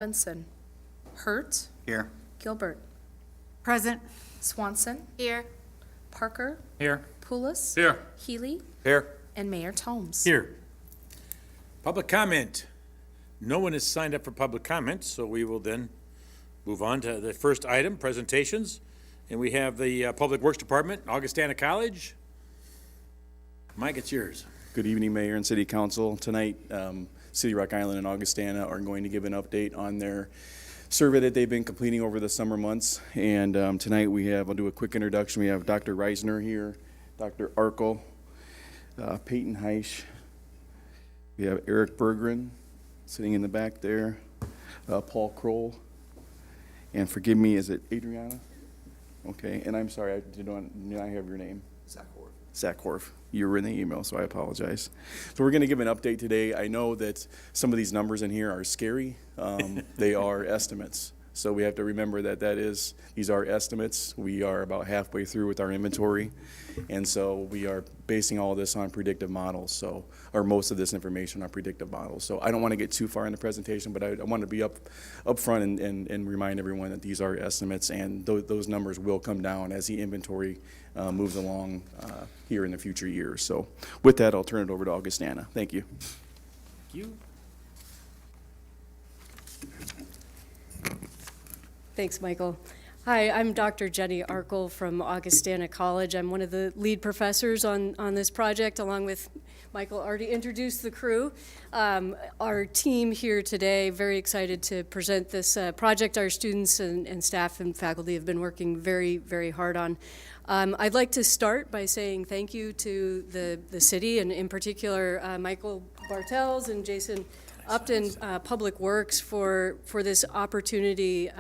Benson. Hurt. Here. Gilbert. Present. Swanson. Here. Parker. Here. Poulos. Here. Healy. Here. And Mayor Tomes. Here. Public comment. No one has signed up for public comment, so we will then move on to the first item, presentations. And we have the Public Works Department, Augustana College. Mike, it's yours. Good evening, Mayor and City Council. Tonight, City Rock Island and Augustana are going to give an update on their survey that they've been completing over the summer months. And tonight I'll do a quick introduction. We have Dr. Reisner here, Dr. Arkel, Peyton Heisch. We have Eric Berggren sitting in the back there, Paul Kroll, and forgive me, is it Adriana? Okay, and I'm sorry, I did not have your name. Zach Horf. You were in the email, so I apologize. So we're going to give an update today. I know that some of these numbers in here are scary. They are estimates. So we have to remember that these are estimates. We are about halfway through with our inventory. And so we are basing all of this on predictive models, or most of this information on predictive models. So I don't want to get too far in the presentation, but I want to be up front and remind everyone that these are estimates, and those numbers will come down as the inventory moves along here in the future years. So with that, I'll turn it over to Augustana. Thank you. Thank you. Thanks, Michael. Hi, I'm Dr. Jenny Arkel from Augustana College. I'm one of the lead professors on this project, along with Michael already introduced the crew. Our team here today, very excited to present this project our students and staff and faculty have been working very, very hard on. I'd like to start by saying thank you to the city, and in particular Michael Bartels and Jason Upton, Public Works, for this opportunity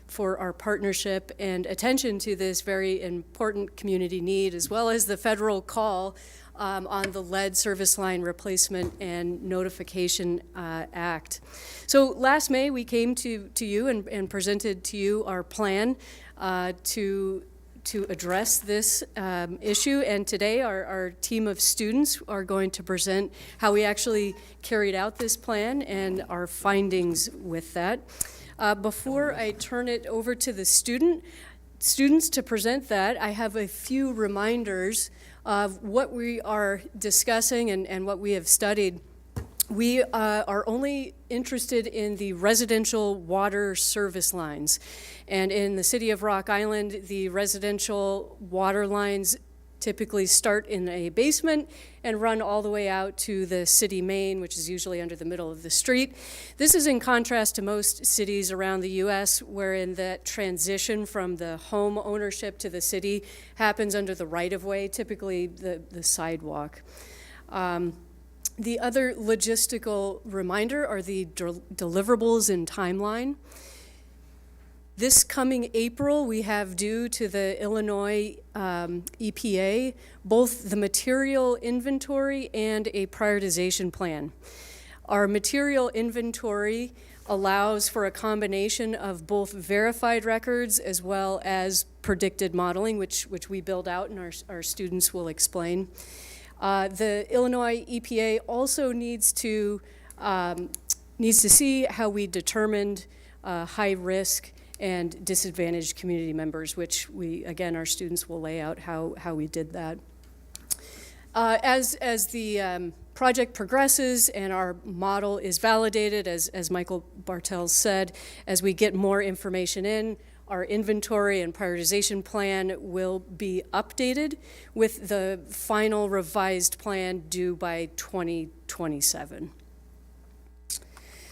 for our partnership and attention to this very important community need, as well as the federal call on the lead service line replacement and notification act. So last May we came to you and presented to you our plan to address this issue, and today our team of students are going to present how we actually carried out this plan and our findings with that. Before I turn it over to the students to present that, I have a few reminders of what we are discussing and what we have studied. We are only interested in the residential water service lines. And in the city of Rock Island, the residential water lines typically start in a basement and run all the way out to the city main, which is usually under the middle of the street. This is in contrast to most cities around the U.S., wherein that transition from the home ownership to the city happens under the right-of-way, typically the sidewalk. The other logistical reminder are the deliverables and timeline. This coming April, we have due to the Illinois EPA both the material inventory and a prioritization plan. Our material inventory allows for a combination of both verified records as well as predicted modeling, which we build out and our students will explain. The Illinois EPA also needs to see how we determined high risk and disadvantaged community members, which our students will lay out how we did that. As the project progresses and our model is validated, as Michael Bartels said, as we get more information in, our inventory and prioritization plan will be updated with the final revised plan due by 2027.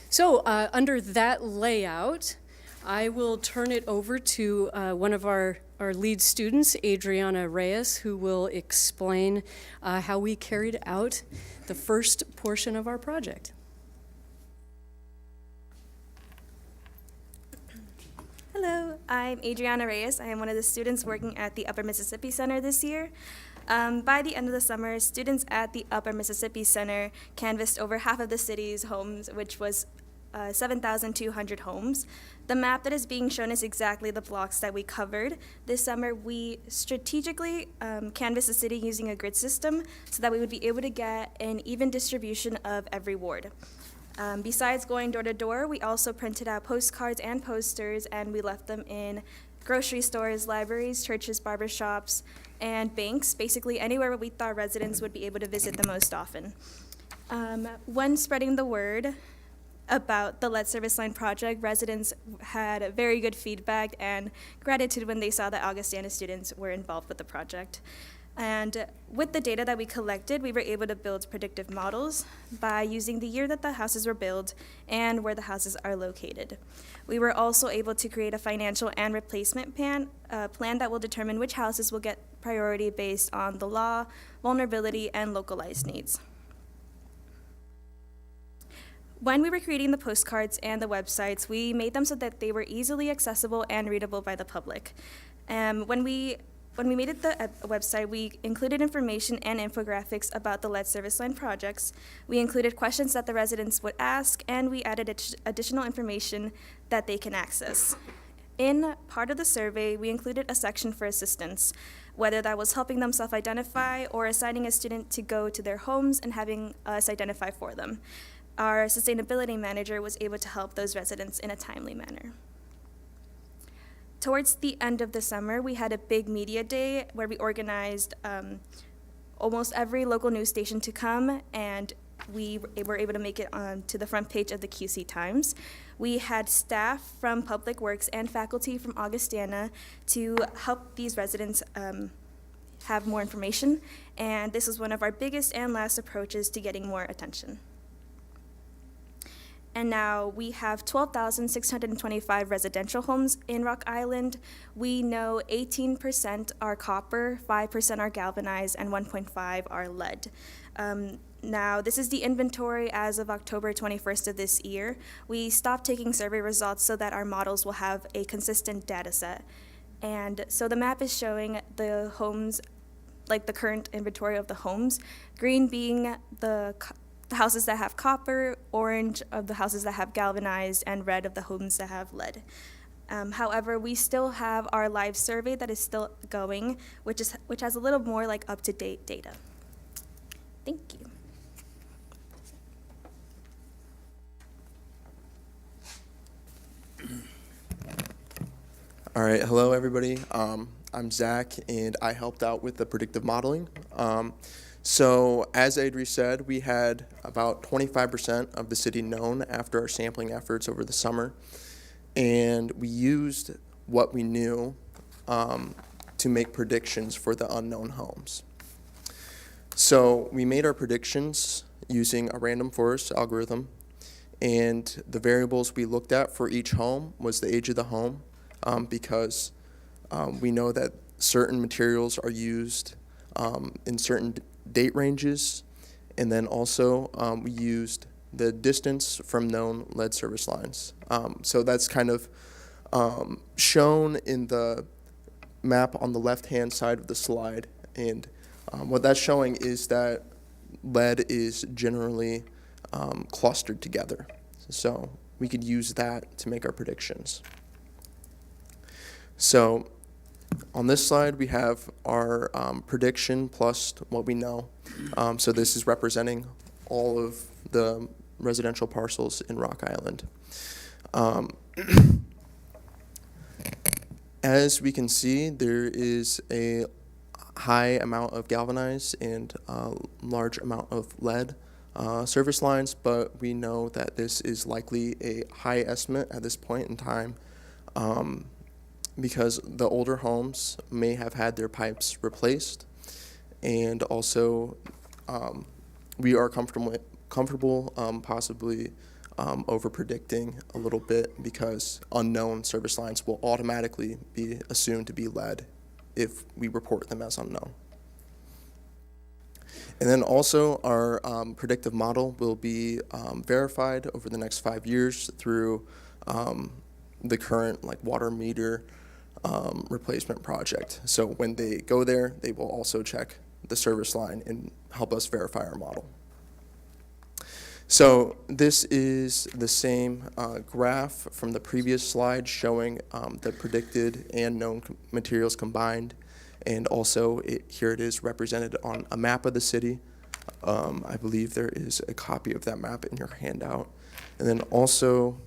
So under that layout, I will turn it over to one of our lead students, Adriana Reyes, who will explain how we carried out the first portion of our project. Hello, I'm Adriana Reyes. I am one of the students working at the Upper Mississippi Center this year. By the end of the summer, students at the Upper Mississippi Center canvassed over half of the city's homes, which was 7,200 homes. The map that is being shown is exactly the blocks that we covered. This summer, we strategically canvassed the city using a grid system so that we would be able to get an even distribution of every ward. Besides going door to door, we also printed out postcards and posters, and we left them in grocery stores, libraries, churches, barbershops, and banks, basically anywhere where we thought residents would be able to visit the most often. When spreading the word about the lead service line project, residents had very good feedback and gratitude when they saw that Augustana students were involved with the project. And with the data that we collected, we were able to build predictive models by using the year that the houses were built and where the houses are located. We were also able to create a financial and replacement plan that will determine which houses will get priority based on the law, vulnerability, and localized needs. When we were creating the postcards and the websites, we made them so that they were easily accessible and readable by the public. When we made it the website, we included information and infographics about the lead service line projects. We included questions that the residents would ask, and we added additional information that they can access. In part of the survey, we included a section for assistance, whether that was helping them self-identify or assigning a student to go to their homes and having us identify for them. Our sustainability manager was able to help those residents in a timely manner. Towards the end of the summer, we had a big media day where we organized almost every local news station to come, and we were able to make it onto the front page of the QC Times. We had staff from Public Works and faculty from Augustana to help these residents have more information, and this was one of our biggest and last approaches to getting more attention. And now we have 12,625 residential homes in Rock Island. We know 18% are copper, 5% are galvanized, and 1.5 are lead. Now, this is the inventory as of October 21st of this year. We stopped taking survey results so that our models will have a consistent data set. And so the map is showing the homes, like the current inventory of the homes, green being the houses that have copper, orange of the houses that have galvanized, and red of the homes that have lead. However, we still have our live survey that is still going, which has a little more like up-to-date data. Thank you. All right, hello everybody. I'm Zach, and I helped out with the predictive modeling. So as Adri said, we had about 25% of the city known after our sampling efforts over the summer, and we used what we knew to make predictions for the unknown homes. So we made our predictions using a random forest algorithm, and the variables we looked at for each home was the age of the home, because we know that certain materials are used in certain date ranges, and then also we used the distance from known lead service lines. So that's kind of shown in the map on the left-hand side of the slide, and what that's showing is that lead is generally clustered together. So we could use that to make our predictions. So on this slide, we have our prediction plus what we know. So this is representing all of the residential parcels in Rock Island. As we can see, there is a high amount of galvanized and a large amount of lead service lines, but we know that this is likely a high estimate at this point in time, because the older homes may have had their pipes replaced, and also we are comfortable possibly over-predicting a little bit, because unknown service lines will automatically be assumed to be lead if we report them as unknown. And then also our predictive model will be verified over the next 5 years through the current water meter replacement project. So when they go there, they will also check the service line and help us verify our model. So this is the same graph from the previous slide showing the predicted and known materials combined, and also here it is represented on a map of the city. I believe there is a copy of that map in your handout. And then also,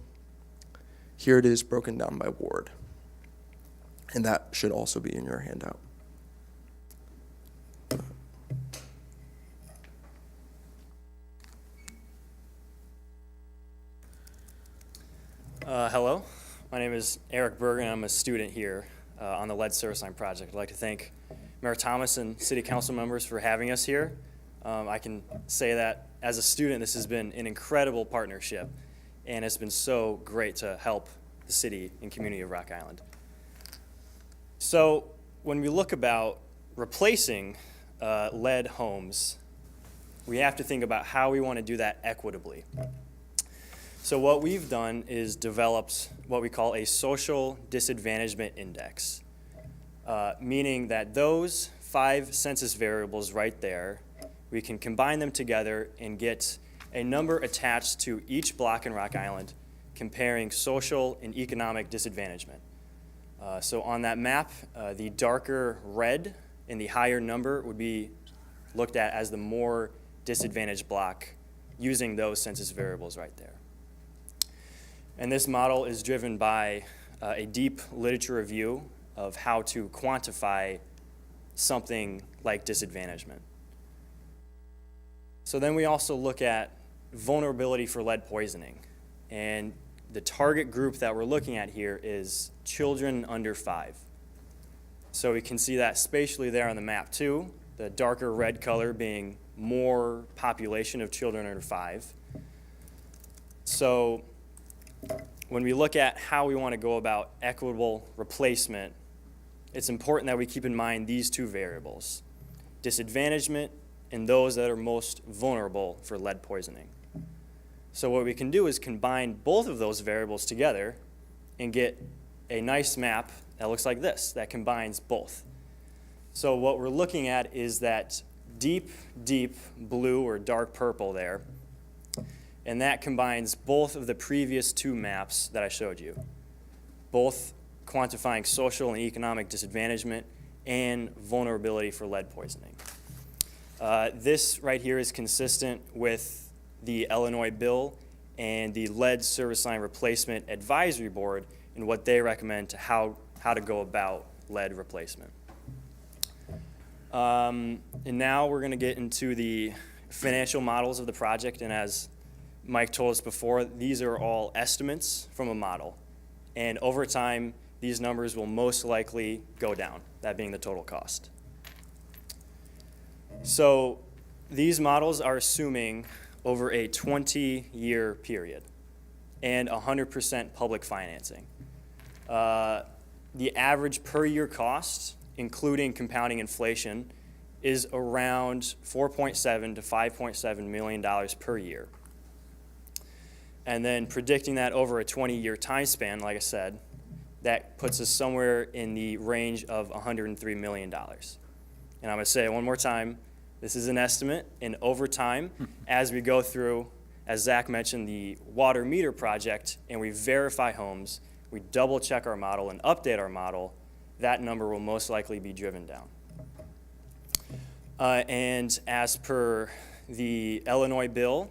here it is broken down by ward. And that should also be in your handout. Hello, my name is Eric Bergen. I'm a student here on the Lead Service Line project. I'd like to thank Mayor Thomas and City Council members for having us here. I can say that as a student, this has been an incredible partnership, and it's been so great to help the city and community of Rock Island. So when we look about replacing lead homes, we have to think about how we want to do that equitably. So what we've done is developed what we call a social disadvantagement index, meaning that those 5 census variables right there, we can combine them together and get a number attached to each block in Rock Island comparing social and economic disadvantagement. So on that map, the darker red and the higher number would be looked at as the more disadvantaged block using those census variables right there. And this model is driven by a deep literature review of how to quantify something like disadvantagement. So then we also look at vulnerability for lead poisoning. And the target group that we're looking at here is children under 5. So we can see that spatially there on the map too, the darker red color being more population of children under 5. So when we look at how we want to go about equitable replacement, it's important that we keep in mind these 2 variables, disadvantagement and those that are most vulnerable for lead poisoning. So what we can do is combine both of those variables together and get a nice map that looks like this, that combines both. So what we're looking at is that deep, deep blue or dark purple there, and that combines both of the previous 2 maps that I showed you, both quantifying social and economic disadvantagement and vulnerability for lead poisoning. This right here is consistent with the Illinois bill and the Lead Service Line Replacement Advisory Board and what they recommend to how to go about lead replacement. And now we're going to get into the financial models of the project, and as Mike told us before, these are all estimates from a model. And over time, these numbers will most likely go down, that being the total cost. So these models are assuming over a 20-year period and 100% public financing. The average per year cost, including compounding inflation, is around $4.7 to $5.7 million per year. And then predicting that over a 20-year time span, like I said, that puts us somewhere in the range of $103 million. And I'm going to say it one more time, this is an estimate, and over time, as we go through, as Zach mentioned, the water meter project, and we verify homes, we double check our model and update our model, that number will most likely be driven down. And as per the Illinois bill,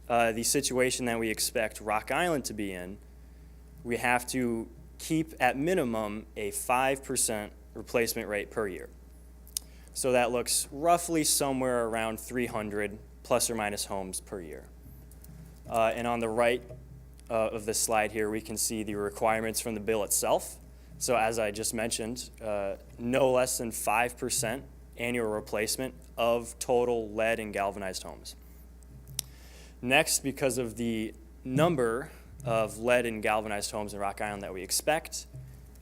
the situation that we expect Rock Island to be in, we have to keep at minimum a 5% replacement rate per year. So that looks roughly somewhere around 300 plus or minus homes per year. And on the right of this slide here, we can see the requirements from the bill itself. So as I just mentioned, no less than 5% annual replacement of total lead and galvanized homes. Next, because of the number of lead and galvanized homes in Rock Island that we expect,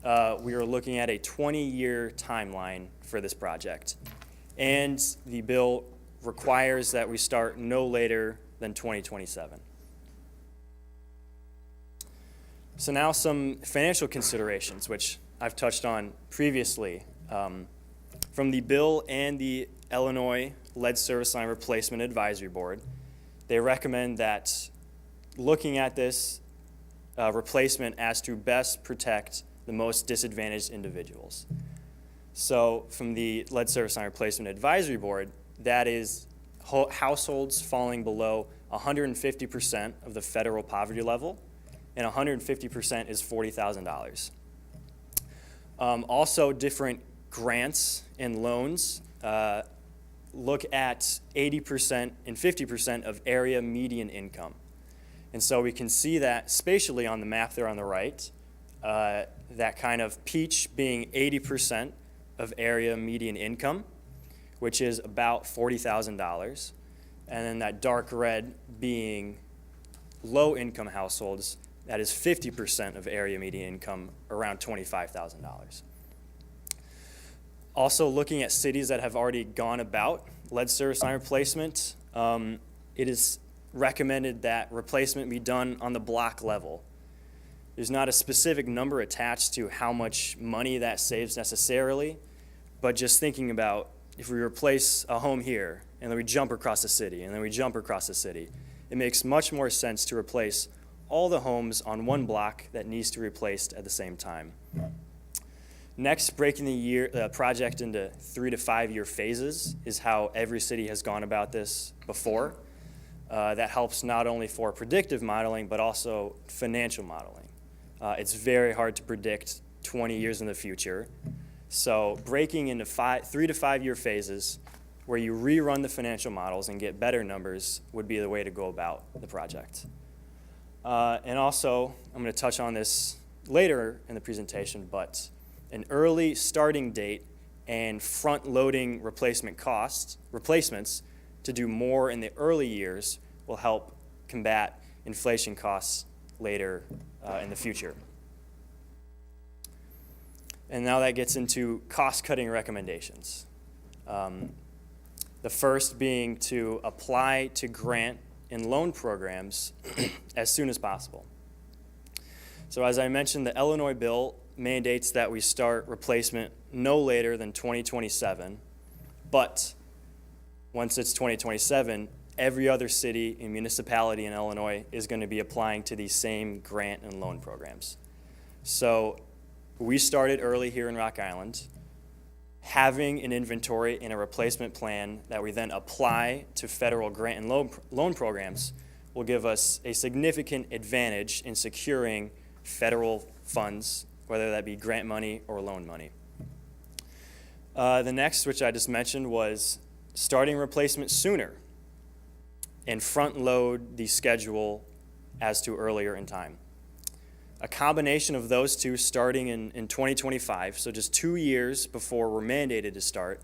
we are looking at a 20-year timeline for this project. And the bill requires that we start no later than 2027. So now some financial considerations, which I've touched on previously. From the bill and the Illinois Lead Service Line Replacement Advisory Board, they recommend that looking at this replacement as to best protect the most disadvantaged individuals. So from the Lead Service Line Replacement Advisory Board, that is households falling below 150% of the federal poverty level, and 150% is $40,000. Also, different grants and loans look at 80% and 50% of area median income. And so we can see that spatially on the map there on the right, that kind of peach being 80% of area median income, which is about $40,000. And then that dark red being low income households, that is 50% of area median income, around $25,000. Also, looking at cities that have already gone about lead service line replacement, it is recommended that replacement be done on the block level. There's not a specific number attached to how much money that saves necessarily, but just thinking about if we replace a home here, and then we jump across the city, and then we jump across the city, it makes much more sense to replace all the homes on one block that needs to be replaced at the same time. Next, breaking the project into 3 to 5 year phases is how every city has gone about this before. That helps not only for predictive modeling, but also financial modeling. It's very hard to predict 20 years in the future. So breaking into 3 to 5 year phases where you rerun the financial models and get better numbers would be the way to go about the project. And also, I'm going to touch on this later in the presentation, but an early starting date and front-loading replacements to do more in the early years will help combat inflation costs later in the future. And now that gets into cost-cutting recommendations. The first being to apply to grant and loan programs as soon as possible. So as I mentioned, the Illinois bill mandates that we start replacement no later than 2027, but once it's 2027, every other city and municipality in Illinois is going to be applying to these same grant and loan programs. So we started early here in Rock Island, having an inventory and a replacement plan that we then apply to federal grant and loan programs will give us a significant advantage in securing federal funds, whether that be grant money or loan money. The next, which I just mentioned, was starting replacement sooner and front load the schedule as to earlier in time. A combination of those two starting in 2025, so just 2 years before we're mandated to start,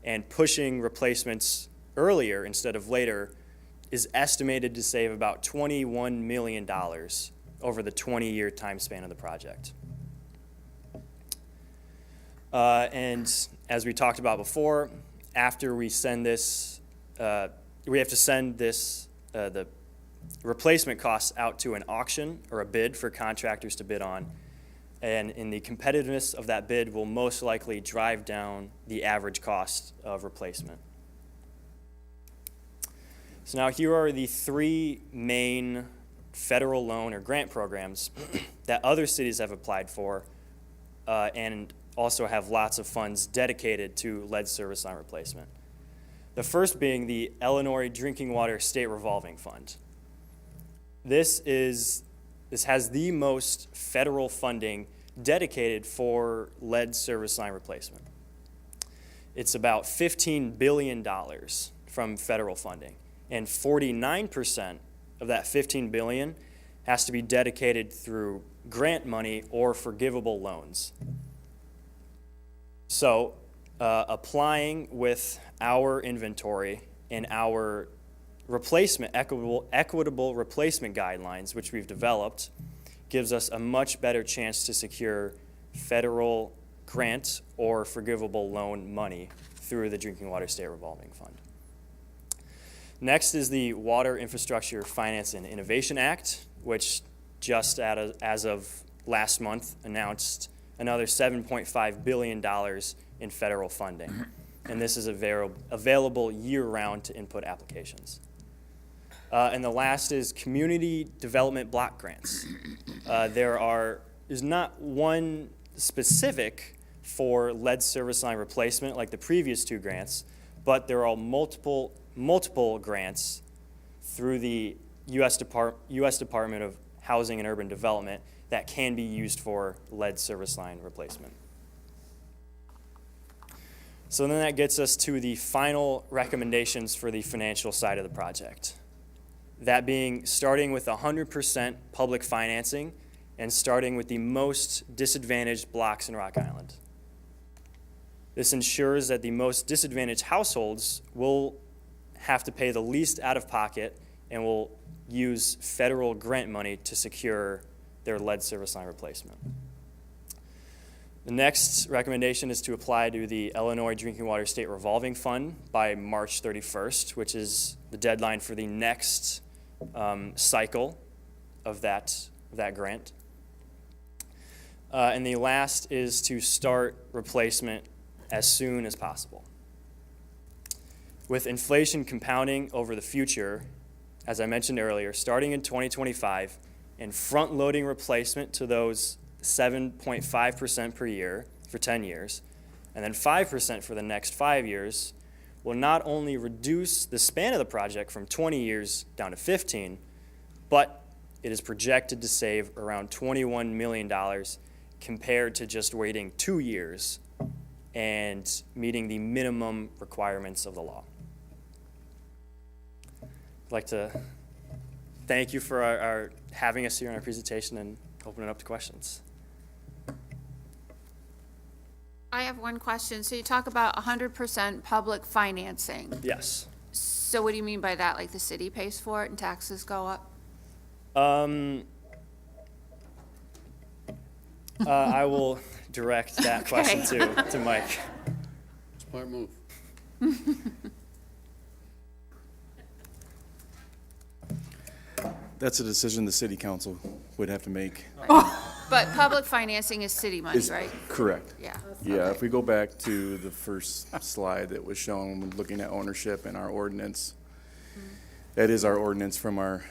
and pushing replacements earlier instead of later is estimated to save about $21 million over the 20-year time span of the project. And as we talked about before, after we send this, we have to send this, the replacement costs out to an auction or a bid for contractors to bid on. And in the competitiveness of that bid will most likely drive down the average cost of replacement. So now here are the 3 main federal loan or grant programs that other cities have applied for and also have lots of funds dedicated to lead service line replacement. The first being the Illinois Drinking Water State Revolving Fund. This has the most federal funding dedicated for lead service line replacement. It's about $15 billion from federal funding, and 49% of that $15 billion has to be dedicated through grant money or forgivable loans. So applying with our inventory and our replacement, equitable replacement guidelines, which we've developed, gives us a much better chance to secure federal grant or forgivable loan money through the Drinking Water State Revolving Fund. Next is the Water Infrastructure Finance and Innovation Act, which just as of last month announced another $7.5 billion in federal funding. And this is available year-round to input applications. And the last is community development block grants. There's not one specific for lead service line replacement like the previous 2 grants, but there are multiple grants through the U.S. Department of Housing and Urban Development that can be used for lead service line replacement. So then that gets us to the final recommendations for the financial side of the project. That being starting with 100% public financing and starting with the most disadvantaged blocks in Rock Island. This ensures that the most disadvantaged households will have to pay the least out of pocket and will use federal grant money to secure their lead service line replacement. The next recommendation is to apply to the Illinois Drinking Water State Revolving Fund by March 31st, which is the deadline for the next cycle of that grant. And the last is to start replacement as soon as possible. With inflation compounding over the future, as I mentioned earlier, starting in 2025 and front-loading replacement to those 7.5% per year for 10 years, and then 5% for the next 5 years, will not only reduce the span of the project from 20 years down to 15, but it is projected to save around $21 million compared to just waiting 2 years and meeting the minimum requirements of the law. I'd like to thank you for our having us here in our presentation and open it up to questions. I have one question. So you talk about 100% public financing. Yes. So what do you mean by that? Like the city pays for it and taxes go up? I will direct that question to Mike. Smart move. That's a decision the city council would have to make. But public financing is city money, Is- right? Correct. Yeah. Yeah, if we go back to the first slide that was shown, when looking at ownership and our ordinance, that is our ordinance from our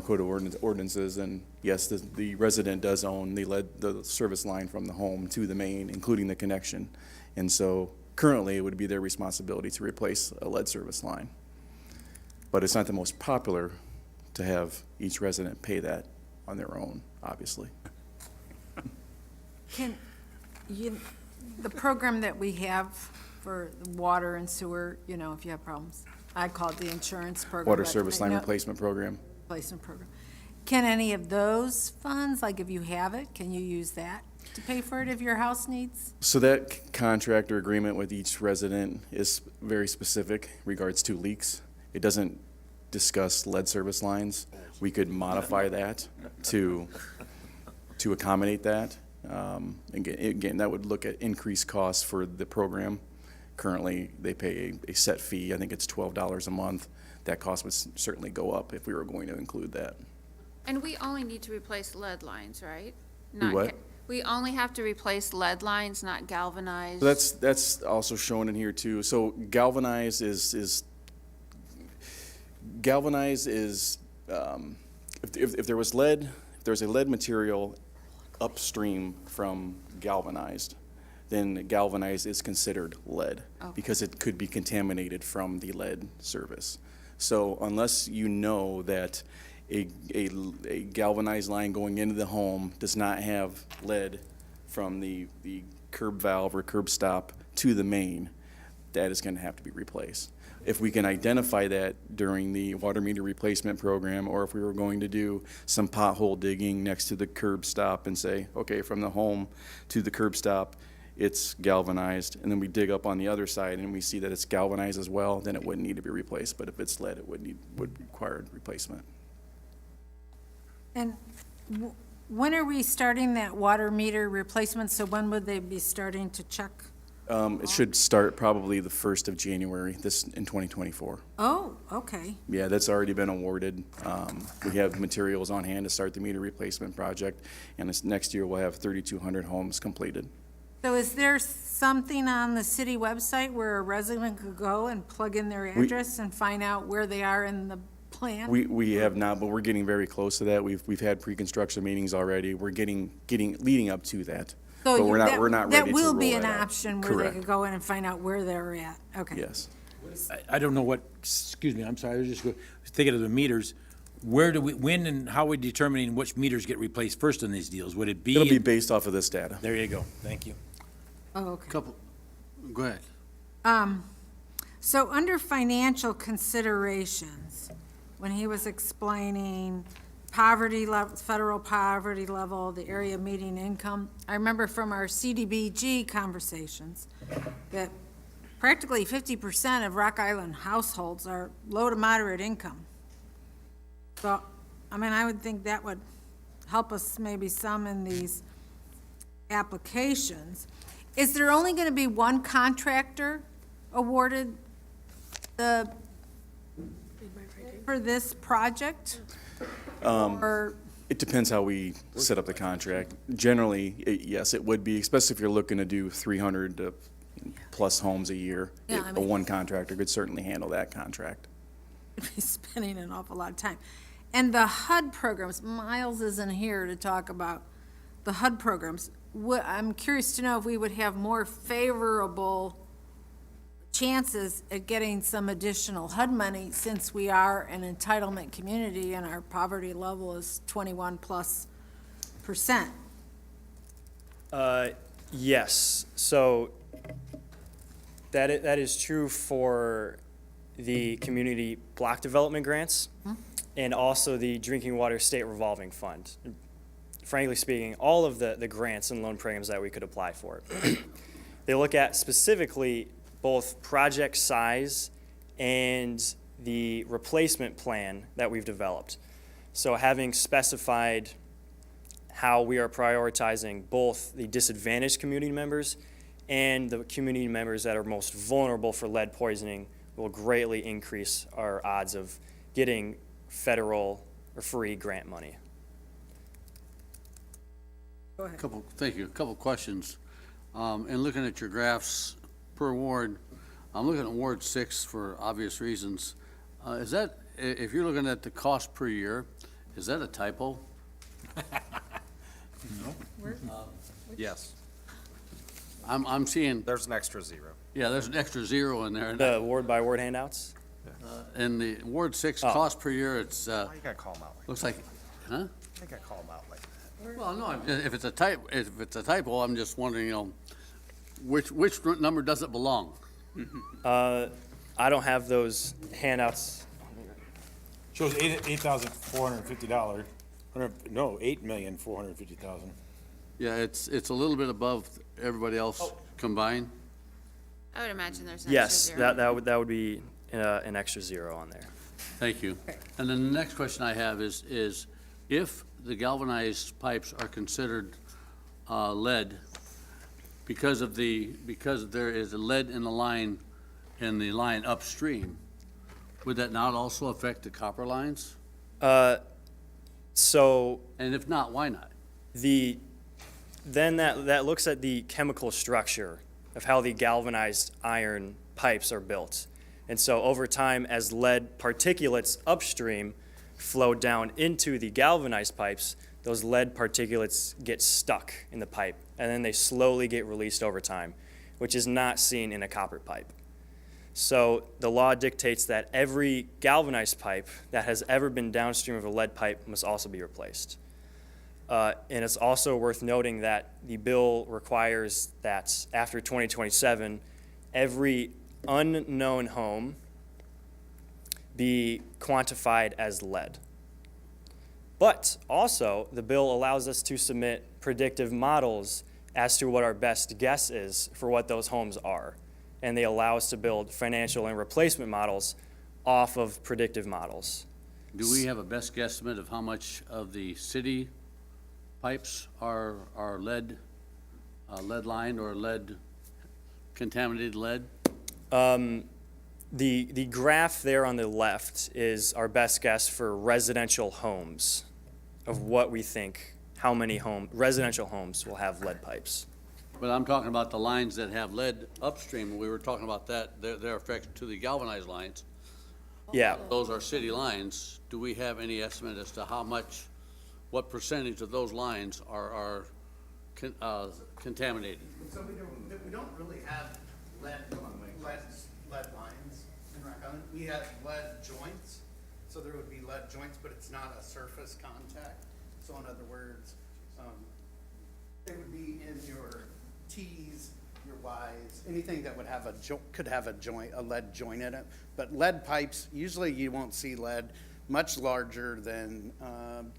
code of ordinances, and yes, the resident does own the service line from the home to the main, including the connection. And so currently, it would be their responsibility to replace a lead service line. But it's not the most popular to have each resident pay that on their own, obviously. Can you, the program that we have for water and sewer, you know, if you have problems, I call it the insurance program. Water but service I line know- replacement program. Replacement program. Can any of those funds, like if you have it, can you use that to pay for it if your house needs? So that contract or agreement with each resident is very specific in regards to leaks. It doesn't discuss lead service lines. We could modify that to accommodate that. Again, that would look at increased costs for the program. Currently, they pay a set fee. I think it's $12 a month. That cost would certainly go up if we were going to include that. And we only need to replace lead lines, right? We Not what? ga- We only have to replace lead lines, not galvanized. So that's also shown in here too. So galvanized is if there was lead, if there's a lead material upstream from galvanized, then galvanized is considered lead because it could be contaminated from the lead service. So unless you know that a galvanized line going into the home does not have lead from the curb valve or curb stop to the main, that is going to have to be replaced. If we can identify that during the water meter replacement program, or if we were going to do some pothole digging next to the curb stop and say, okay, from the home to the curb stop, it's galvanized, and then we dig up on the other side and we see that it's galvanized as well, then it wouldn't need to be replaced. But if it's lead, it would require replacement. And when are we starting that water meter replacement? So when would they be starting to check? It should start probably the 1st of January, in 2024. Oh, okay. Yeah, that's already been awarded. We have materials on hand to start the meter replacement project, and next year we'll have 3,200 homes completed. So is there something on the city website where a resident could go and plug in their address and find out where they are in the plan? We have not, but we're getting very close to that. We've had pre-construction meetings already. We're leading up to that. So But we're not ready to That will be roll an that out. option where they Correct. could go in and find out where they're at. Okay. Yes. I don't know what, excuse me, I'm sorry, I was just thinking of the meters. Where do we, when and how are we determining which meters get replaced first in these deals? Would it be? It'll be based off of this data. There you go. Thank you. Oh, okay. Couple, go ahead. So under financial considerations, when he was explaining poverty level, federal poverty level, the area median income, I remember from our CDBG conversations that practically 50% of Rock Island households are low to moderate income. So, I mean, I would think that would help us maybe some in these applications. Is there only going to be one contractor awarded for this project? Or, It depends how we set up the contract. Generally, yes, it would be, especially if you're looking to do 300 to plus homes a year. Yeah, I mean- One contractor could certainly handle that contract. be spending an awful lot of time. And the HUD programs, Miles isn't here to talk about the HUD programs. I'm curious to know if we would have more favorable chances at getting some additional HUD money since we are an entitlement community and our poverty level is 21+%. Yes, so that is true for the community block development grants and also the Drinking Water State Revolving Fund. Frankly speaking, all of the grants and loan programs that we could apply for. They look at specifically both project size and the replacement plan that we've developed. So having specified how we are prioritizing both the disadvantaged community members and the community members that are most vulnerable for lead poisoning will greatly increase our odds of getting federal or free grant money. Thank you. A couple questions. And looking at your graphs per ward, I'm looking at Ward 6 for obvious reasons. Is that, if you're looking at the cost per year, is that a typo? Yes, I'm seeing, there's an extra zero. yeah, there's an extra zero in there. The ward by ward handouts? In the Ward 6 Oh. cost per year, it's, Why you gotta call them out like looks like, huh? that? I gotta call them out like that. Well, no, if it's a typo, I'm just wondering, you know, which number does it belong? I don't have those handouts. Shows $8,450. No, $8,450,000. Yeah, it's a little bit above everybody else combined. I would imagine there's an extra Yes, zero. that would be an extra zero on there. Thank you. And then the next question I have is if the galvanized pipes are considered lead, because there is a lead in the line upstream, would that not also affect the copper lines? So And if not, why not? then that looks at the chemical structure of how the galvanized iron pipes are built. And so over time, as lead particulates upstream flow down into the galvanized pipes, those lead particulates get stuck in the pipe, and then they slowly get released over time, which is not seen in a copper pipe. So the law dictates that every galvanized pipe that has ever been downstream of a lead pipe must also be replaced. And it's also worth noting that the bill requires that after 2027, every unknown home be quantified as lead. But also, the bill allows us to submit predictive models as to what our best guess is for what those homes are. And they allow us to build financial and replacement models off of predictive models. Do we have a best guesstimate of how much of the city pipes are lead lined or lead contaminated lead? The graph there on the left is our best guess for residential homes of what we think, how many residential homes will have lead pipes. But I'm talking about the lines that have lead upstream. We were talking about that, their effect to the galvanized lines. Yeah, Those are city lines. Do we have any estimate as to how much, what percentage of those lines are contaminated? So we don't really have lead lines. done. We had lead joints, so there would be lead joints, but it's not a surface contact. So in other words, they would be in your T's, your Y's, anything that would have could have a lead joint in it. But lead pipes, usually you won't see lead much larger than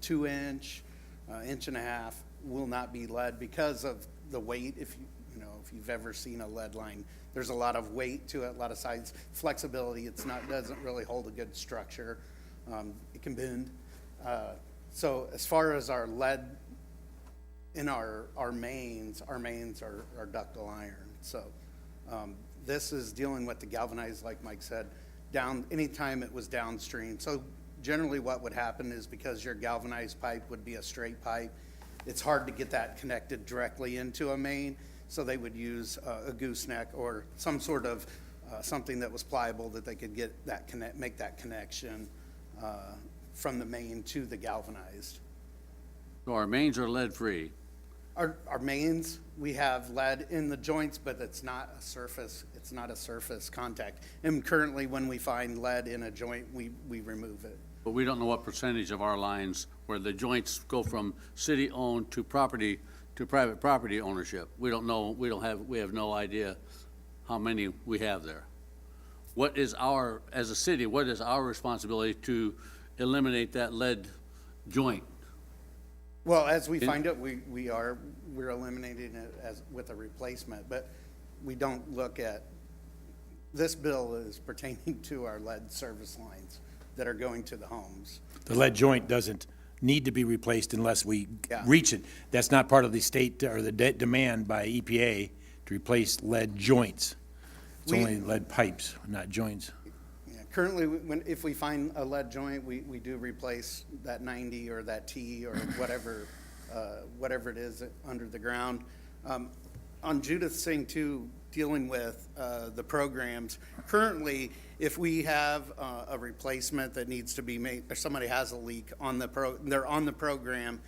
2-inch, inch and a half will not be lead because of the weight. If you've ever seen a lead line, there's a lot of weight to it, a lot of size, flexibility. Doesn't really hold a good structure. It can bend. So as far as our lead in our mains are ductile iron. So this is dealing with the galvanized, like Mike said, anytime it was downstream. So generally what would happen is, because your galvanized pipe would be a straight pipe, it's hard to get that connected directly into a main. So they would use a gooseneck or some sort of something that was pliable that they could get make that connection from the main to the galvanized. So our mains are lead-free. Our mains, we have lead in the joints, but it's not a surface contact. And currently, when we find lead in a joint, we remove it. But we don't know what percentage of our lines where the joints go from city-owned to private property ownership. We don't know, we have no idea how many we have there. As a city, what is our responsibility to eliminate that lead joint? Well, as we find it, we're eliminating it with a replacement, but we don't look at, this bill is pertaining to our lead service lines that are going to the homes. The lead joint doesn't need to be replaced unless we Yeah. reach it. That's not part of the state or the demand by EPA to replace lead joints. It's only lead pipes, not joints. Yeah, currently, if we find a lead joint, we do replace that 90 or that T or whatever it is under the ground. On Judith's thing too, dealing with the programs, currently, if we have a replacement that needs to be made, or somebody has a leak on they're on the program,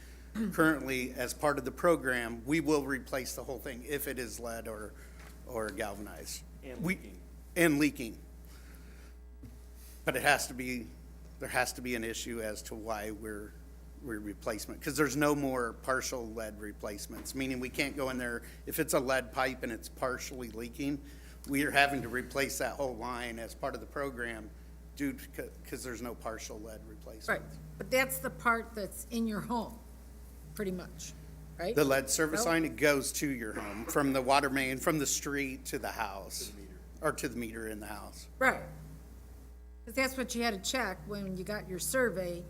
currently, as part of the program, we will replace the whole thing if it is lead or galvanized. And leaking. But there has to be an issue as to why we're replacement, because there's no more partial lead replacements, meaning we can't go in there, if it's a lead pipe and it's partially leaking, we are having to replace that whole line as part of the program because there's no partial lead replacement. Right, but that's the part that's in your home, pretty much, right? The lead service No? line, it goes to your home, from the water main, from the street to the house, or to the meter in the house. Right. Because that's what you had to check when you got your survey.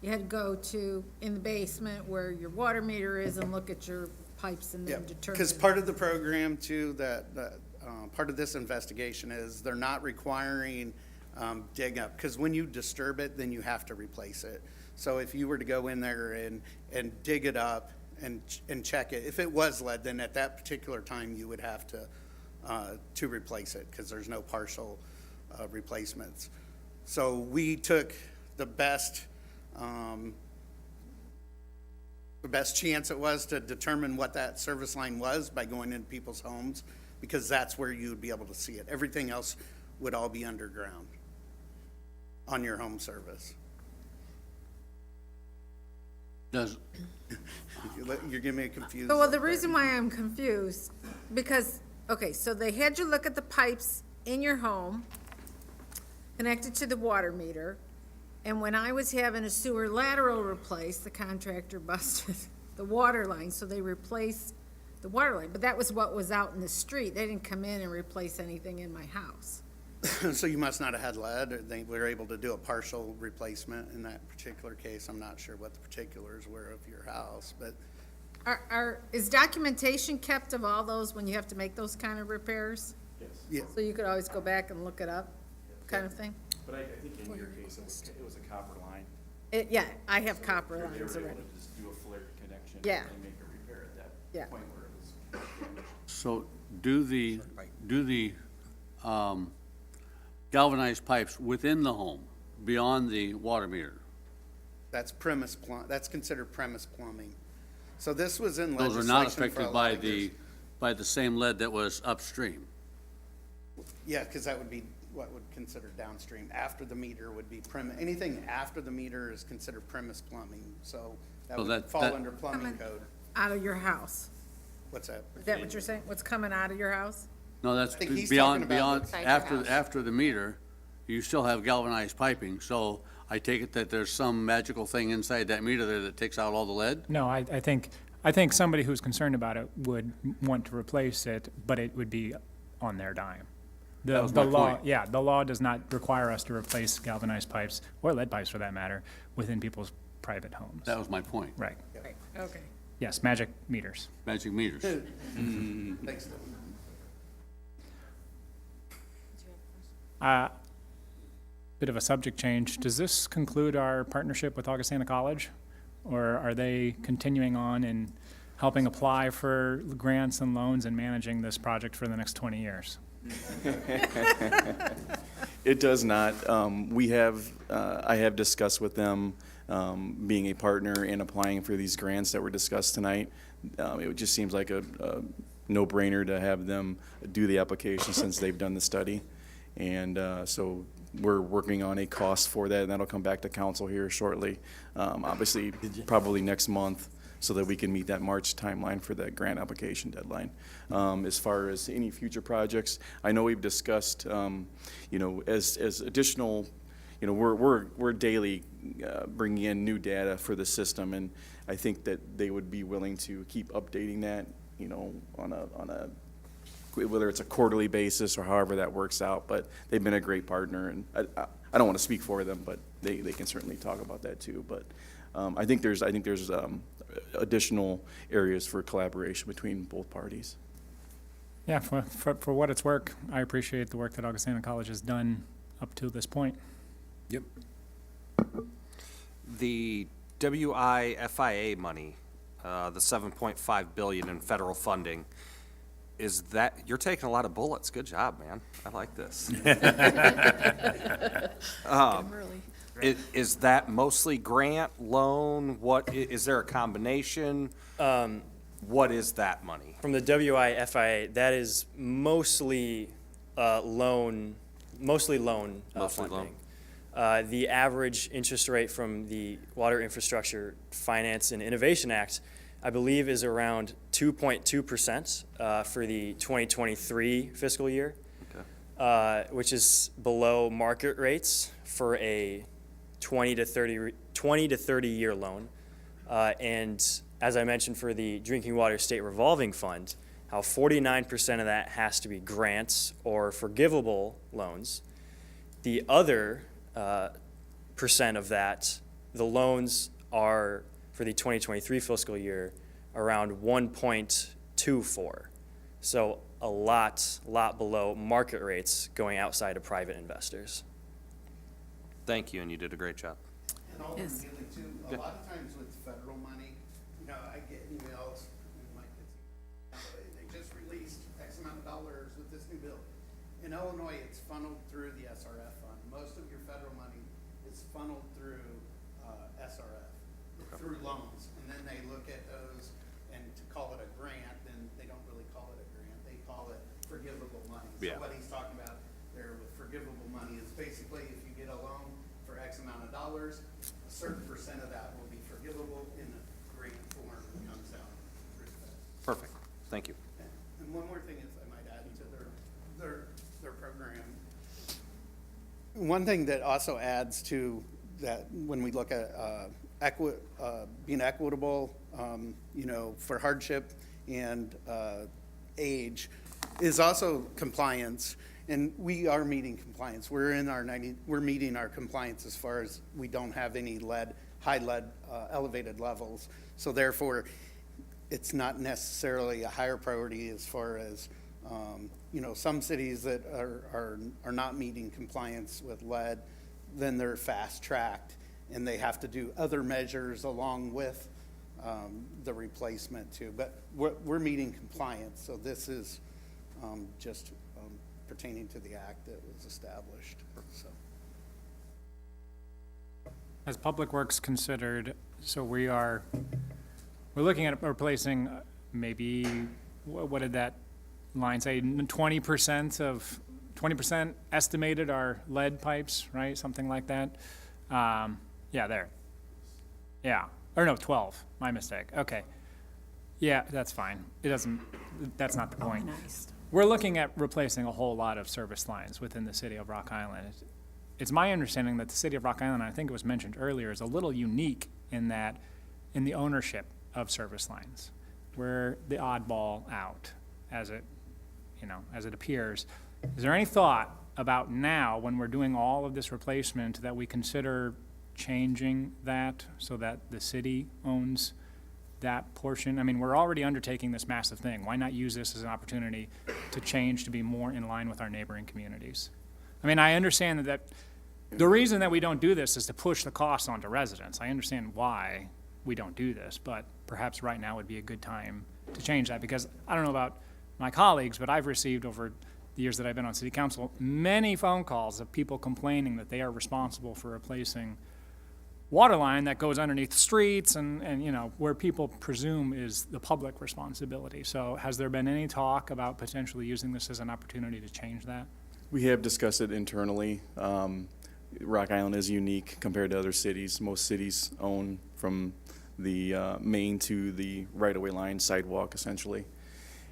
You had to go to, in the basement where your water meter is, and look at your pipes and Yeah, then determine. because part of the program too, part of this investigation is they're not requiring dig up, because when you disturb it, then you have to replace it. So if you were to go in there and dig it up and check it, if it was lead, then at that particular time, you would have to replace it, because there's no partial replacements. So we took the best chance it was to determine what that service line was by going into people's homes, because that's where you would be able to see it. Everything else would all be underground on your home service. You're getting me confused. Well, the reason why I'm confused, because, okay, so they had you look at the pipes in your home connected to the water meter, and when I was having a sewer lateral replaced, the contractor busted the water line, so they replaced the water line, but that was what was out in the street. They didn't come in and replace anything in my house. So you must not have had lead, or they were able to do a partial replacement in that particular case. I'm not sure what the particulars were of your house, but Is documentation kept of all those when you have to make those kind of repairs? yeah. So you could always go back and look it up, kind of thing? But I think in your case, it was a copper line. Yeah, I have copper They lines were able already. to just do a flare connection Yeah. and make a repair at that Yeah. point where it was damaged. So do the galvanized pipes within the home, beyond the water meter? That's that's considered premise plumbing. So this was in Those legislation are not for a affected lot by of years. the same lead that was upstream? Yeah, because that would be what would consider downstream. After the meter would be anything after the meter is considered premise plumbing, so that So would that- fall that- under plumbing code. Out of your house. What's that? Is that what you're saying? What's coming out of your house? No, that's I think he's beyond, talking about beyond, inside your after, house. after the meter, you still have galvanized piping, so I take it that there's some magical thing inside that meter there that takes out all the lead? No, I think somebody who's concerned about it would want to replace it, but it would be on their dime. That was The my law, point. yeah, the law does not require us to replace galvanized pipes, or lead pipes for that matter, within people's private homes. That was my point. Right. Right, okay. Yes, magic meters. Magic meters. Thanks, Dylan. Bit of a subject change. Does this conclude our partnership with Augustana College? Or are they continuing on and helping apply for grants and loans and managing this project for the next 20 years? It does not. I have discussed with them being a partner and applying for these grants that were discussed tonight. It just seems like a no-brainer to have them do the application since they've done the study. And so we're working on a cost for that, and that'll come back to council here shortly. Obviously, probably next month, so that we can meet that March timeline for that grant application deadline. As far as any future projects, I know we've discussed, as additional, we're daily bringing in new data for the system, and I think that they would be willing to keep updating that, on a whether it's a quarterly basis or however that works out. But they've been a great partner, and I don't want to speak for them, but they can certainly talk about that too. But I think there's additional areas for collaboration between both parties. Yeah, for what it's worth, I appreciate the work that Augustana College has done up to this point. Yep. The WIFIA money, the $7.5 billion in federal funding, is that, you're taking a lot of bullets. Good job, man. I like this. Really. Is that mostly grant, loan? Is there a combination? What is that money? From the WIFIA, that is mostly loan Mostly loan. funding. The average interest rate from the Water Infrastructure Finance and Innovation Act, I believe, is around 2.2% for the 2023 fiscal year, which is below market rates for a 20 to 30 year loan. And as I mentioned, for the Drinking Water State Revolving Fund, how 49% of that has to be grants or forgivable loans. The other percent of that, the loans are, for the 2023 fiscal year, around 1.24. So a lot below market rates going outside of private investors. Thank you, and you did a great job. And ultimately too, a lot of times with federal money, I get emails, and Mike gets emails, they just released X amount of dollars with this new bill. In Illinois, it's funneled through the SRF fund. Most of your federal money is funneled through SRF, through loans. And then they look at those, and to call it a grant, then they don't really call it a grant. They call it forgivable money. Yeah. So what he's talking about there with forgivable money is basically if you get a loan for X amount of dollars, a certain percent of that will be forgivable in a grant form that comes out. Perfect. Thank you. And one more thing is I might add to their program. One thing that also adds to that when we look at being equitable, for hardship and age, is also compliance. And we are meeting compliance. We're meeting our compliance as far as we don't have any high lead, elevated levels. So therefore, it's not necessarily a higher priority as far as, some cities that are not meeting compliance with lead, then they're fast-tracked, and they have to do other measures along with the replacement too. But we're meeting compliance, so this is just pertaining to the act that was established, so. As Public Works considered, so we're looking at replacing maybe, what did that line say, 20% of 20% estimated are lead pipes, right? Something like that. Yeah, there. Yeah, or no, 12, my mistake. Okay. Yeah, that's fine. It doesn't, that's not the point. We're looking at replacing a whole lot of service lines within the city of Rock Island. It's my understanding that the city of Rock Island, I think it was mentioned earlier, is a little unique in that, in the ownership of service lines. We're the oddball out, as it, as it appears. Is there any thought about now, when we're doing all of this replacement, that we consider changing that so that the city owns that portion? I mean, we're already undertaking this massive thing. Why not use this as an opportunity to change to be more in line with our neighboring communities? I mean, I understand that the reason that we don't do this is to push the costs onto residents. I understand why we don't do this, but perhaps right now would be a good time to change that, because I don't know about my colleagues, but I've received over the years that I've been on city council many phone calls of people complaining that they are responsible for replacing water line that goes underneath the streets and where people presume is the public responsibility. So has there been any talk about potentially using this as an opportunity to change that? We have discussed it internally. Rock Island is unique compared to other cities. Most cities own from the main to the right-of-way line sidewalk, essentially.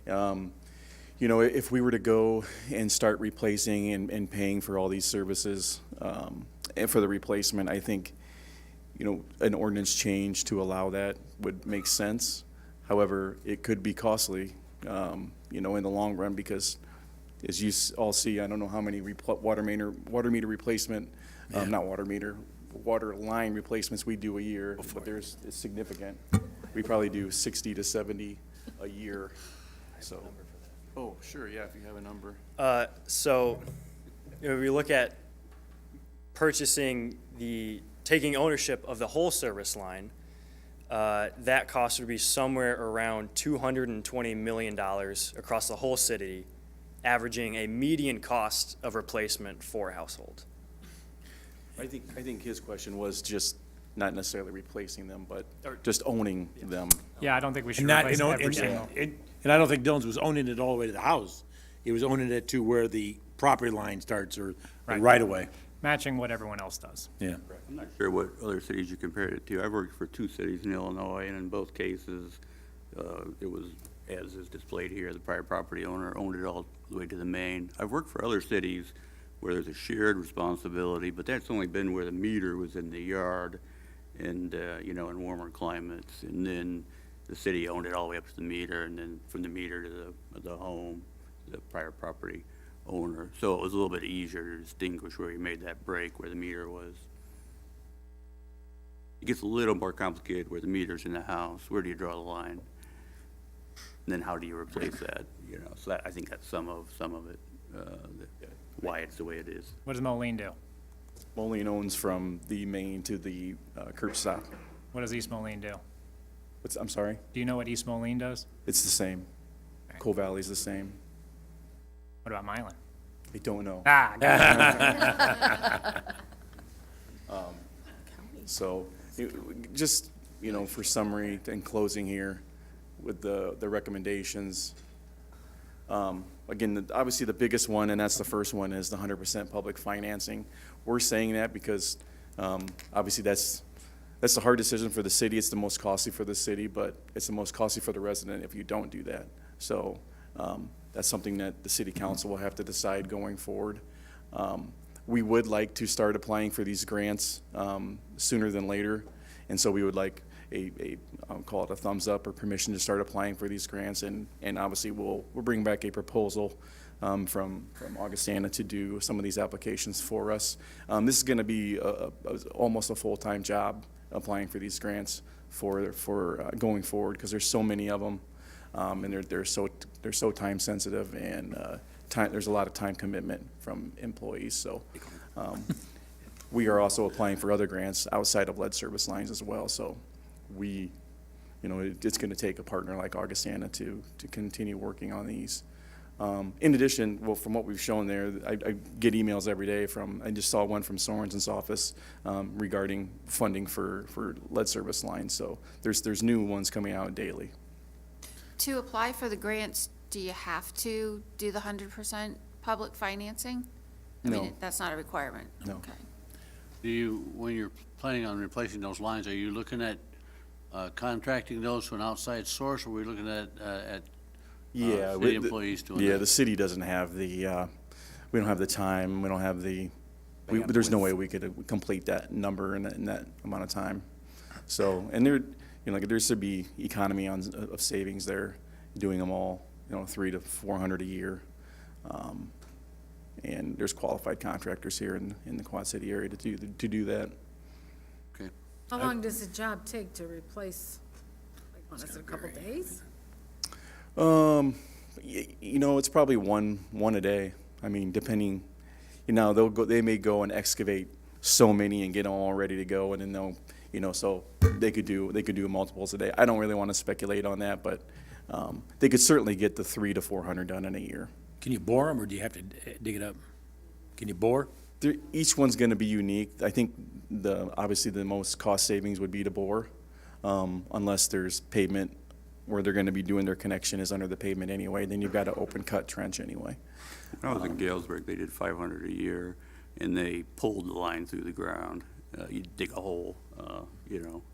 If we were to go and start replacing and paying for all these services and for the replacement, I think, an ordinance change to allow that would make sense. However, it could be costly, in the long run, because as you all see, I don't know how many water meter replacement, water line replacements we do a year, but it's significant. We probably do 60 to 70 a year, so. Oh, sure, yeah, if you have a number. So, if we look at taking ownership of the whole service line, that cost would be somewhere around $220 million across the whole city, averaging a median cost of replacement for a household. I think his question was just not necessarily replacing them, but just owning them. Yeah, I don't think we should And not, replace every single. and I don't think Dylan's was owning it all the way to the house. He was owning it to where the property line starts or the right of way. Matching what everyone else does. Yeah. I'm not sure what other cities you compared it to. I've worked for 2 cities in Illinois, and in both cases, it was, as is displayed here, the private property owner owned it all the way to the main. I've worked for other cities where there's a shared responsibility, but that's only been where the meter was in the yard and, in warmer climates. And then the city owned it all the way up to the meter, and then from the meter to the home, the private property owner. So it was a little bit easier to distinguish where you made that break, where the meter was. It gets a little more complicated where the meter's in the house. Where do you draw the line? And then how do you replace that? So I think that's some of it, why it's the way it is. What does Moline do? Moline owns from the main to the curb stop. What does East Moline do? I'm sorry? Do you know what East Moline does? It's the same. Coal Valley's the same. What about Milan? I don't know. So, just, for summary and closing here with the recommendations. Again, obviously the biggest one, and that's the first one, is the 100% public financing. We're saying that because obviously that's the hard decision for the city. It's the most costly for the city, but it's the most costly for the resident if you don't do that. So that's something that the city council will have to decide going forward. We would like to start applying for these grants sooner than later, and so we would like I'll call it a thumbs up or permission to start applying for these grants, and obviously we'll bring back a proposal from Augustana to do some of these applications for us. This is going to be almost a full-time job applying for these grants for going forward, because there's so many of them, and they're so time sensitive, and there's a lot of time commitment from employees. So we are also applying for other grants outside of lead service lines as well. So it's going to take a partner like Augustana to continue working on these. In addition, well, from what we've shown there, I get emails every day I just saw one from Sorensen's office regarding funding for lead service lines. So there's new ones coming out daily. To apply for the grants, do you have to do the 100% public financing? No. That's not a requirement? No. Okay. Do you, when you're planning on replacing those lines, are you looking at contracting those to an outside source, or are we looking at Yeah. city employees doing that? Yeah, the city doesn't have the, we don't have the time, we don't have the, there's no way we could complete that number in that amount of time. So, and there, like, there should be economy of savings there, doing them all, $300 to $400 a year. And there's qualified contractors here in the Quad City area to do that. Okay. How long does the job take to replace, what is it, a couple days? It's probably one a day. I mean, depending, they may go and excavate so many and get them all ready to go, and then they'll, so they could do multiples a day. I don't really want to speculate on that, but they could certainly get the 300 to 400 done in a year. Can you bore them, or do you have to dig it up? Can you bore? Each one's going to be unique. I think obviously the most cost savings would be to bore, unless there's pavement where they're going to be doing their connection is under the pavement anyway. Then you've got an open cut trench anyway. When I was in Galesburg, they did 500 a year, and they pulled the line through the ground. You dig a hole,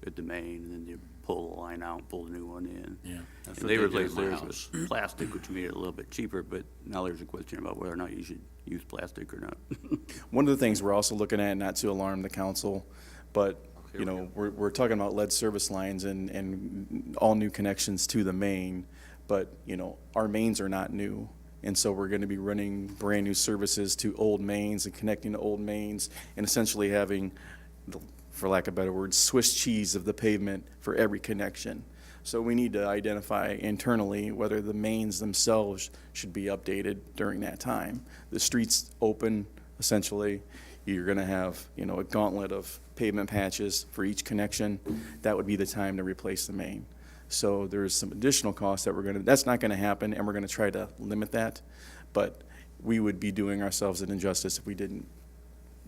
at the main, and then you pull the line out, pull the new one in. Yeah. And what they they did replaced at my theirs house. with plastic, which made it a little bit cheaper, but now there's a question about whether or not you should use plastic or not. One of the things we're also looking at, not to alarm the council, but, we're talking about lead service lines and all new connections to the main, but, our mains are not new. And so we're going to be running brand-new services to old mains and connecting to old mains and essentially having, for lack of a better word, Swiss cheese of the pavement for every connection. So we need to identify internally whether the mains themselves should be updated during that time. The street's open, essentially. You're going to have, a gauntlet of pavement patches for each connection. That would be the time to replace the main. So there's some additional costs that's not going to happen, and we're going to try to limit that. But we would be doing ourselves an injustice if we didn't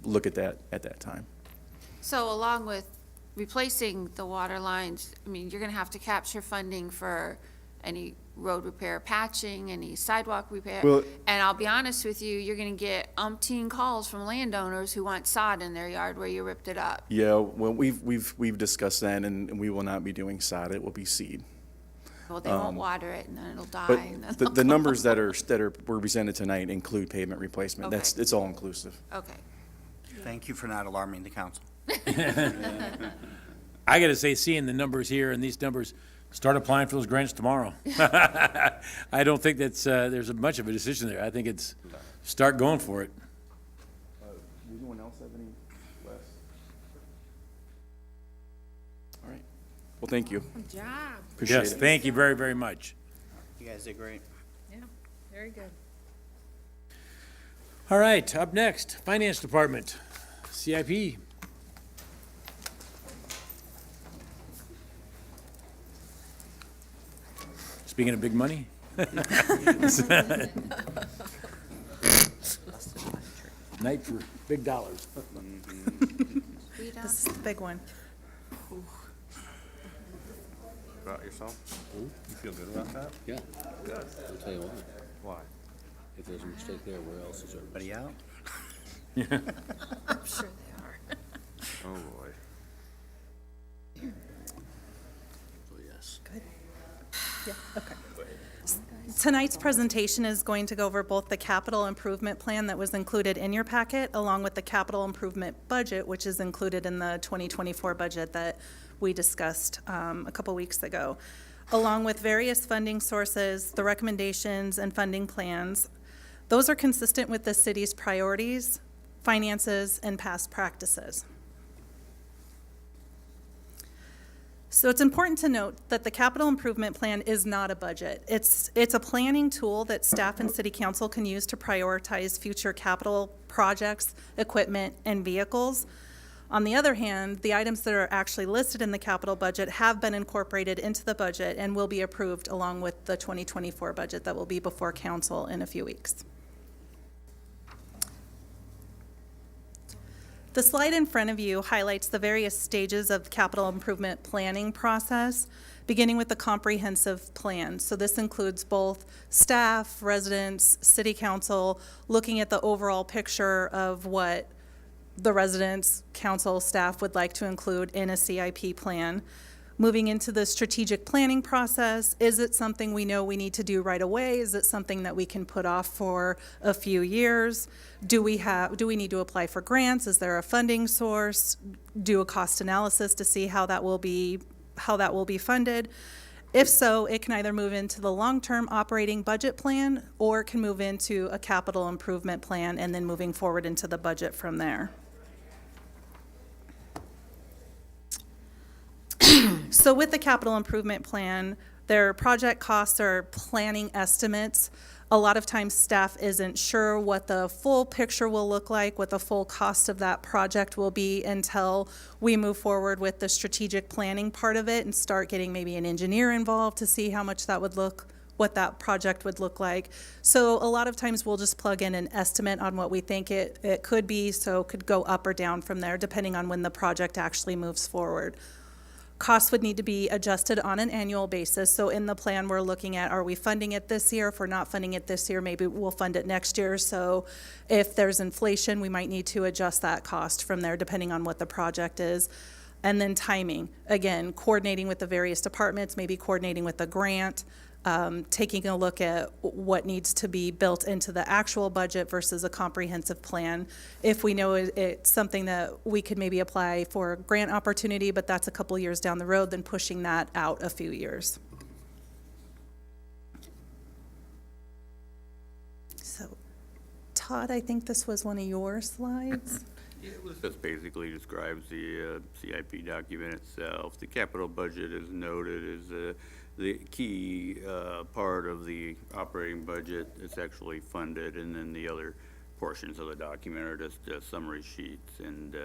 look at that at that time. So along with replacing the water lines, you're gonna have to capture funding for any road repair patching, any sidewalk repair. Well- And I'll be honest with you, you're gonna get umpteen calls from landowners who want sod in their yard where you ripped it up. Yeah, well, we've discussed that, and we will not be doing sod. It will be seed. Well, they won't water it and then it'll die. But and then the numbers that were presented tonight include pavement replacement. Okay. It's all inclusive. Okay. Thank you for not alarming the council. I gotta say, seeing the numbers here and these numbers, start applying for those grants tomorrow. I don't think that's, there's much of a decision there. I think it's, start going for it. Does anyone else have any less? All right. Well, thank you. Good job. Appreciate Yes, it. thank you very, very much. You guys did great. Yeah, very good. All right, up next, Finance Department, CIP. Speaking of big money. Night for big dollars. Rita? This is the big one. About yourself? You feel good about that? Yeah. Good. I'll tell you why. Why? If there's a mistake there, where else is there? Everybody out? I'm sure they are. Oh, boy. So, yes. Tonight's presentation is going to go over both the capital improvement plan that was included in your packet, along with the capital improvement budget, which is included in the 2024 budget that we discussed a couple weeks ago, along with various funding sources, the recommendations, and funding plans. Those are consistent with the city's priorities, finances, and past practices. So it's important to note that the capital improvement plan is not a budget. It's a planning tool that staff and city council can use to prioritize future capital projects, equipment, and vehicles. On the other hand, the items that are actually listed in the capital budget have been incorporated into the budget and will be approved along with the 2024 budget that will be before council in a few weeks. The slide in front of you highlights the various stages of capital improvement planning process, beginning with the comprehensive plan. So this includes both staff, residents, city council, looking at the overall picture of what the residents, council, staff would like to include in a CIP plan. Moving into the strategic planning process, is it something we know we need to do right away? Is it something that we can put off for a few years? Do we need to apply for grants? Is there a funding source? Do a cost analysis to see how that will be funded? If so, it can either move into the long-term operating budget plan or it can move into a capital improvement plan and then moving forward into the budget from there. So with the capital improvement plan, their project costs are planning estimates. A lot of times staff isn't sure what the full picture will look like, what the full cost of that project will be until we move forward with the strategic planning part of it and start getting maybe an engineer involved to see how much that would look, what that project would look like. So a lot of times we'll just plug in an estimate on what we think it could be, so it could go up or down from there depending on when the project actually moves forward. Costs would need to be adjusted on an annual basis. So in the plan, we're looking at, are we funding it this year? If we're not funding it this year, maybe we'll fund it next year. So if there's inflation, we might need to adjust that cost from there depending on what the project is. And then timing, again, coordinating with the various departments, maybe coordinating with the grant, taking a look at what needs to be built into the actual budget versus a comprehensive plan. If we know it's something that we could maybe apply for a grant opportunity, but that's a couple years down the road, then pushing that out a few years. So, Todd, I think this was one of your slides. This basically describes the CIP document itself. The capital budget is noted as the key part of the operating budget. It's actually funded, and then the other portions of the document are just summary sheets and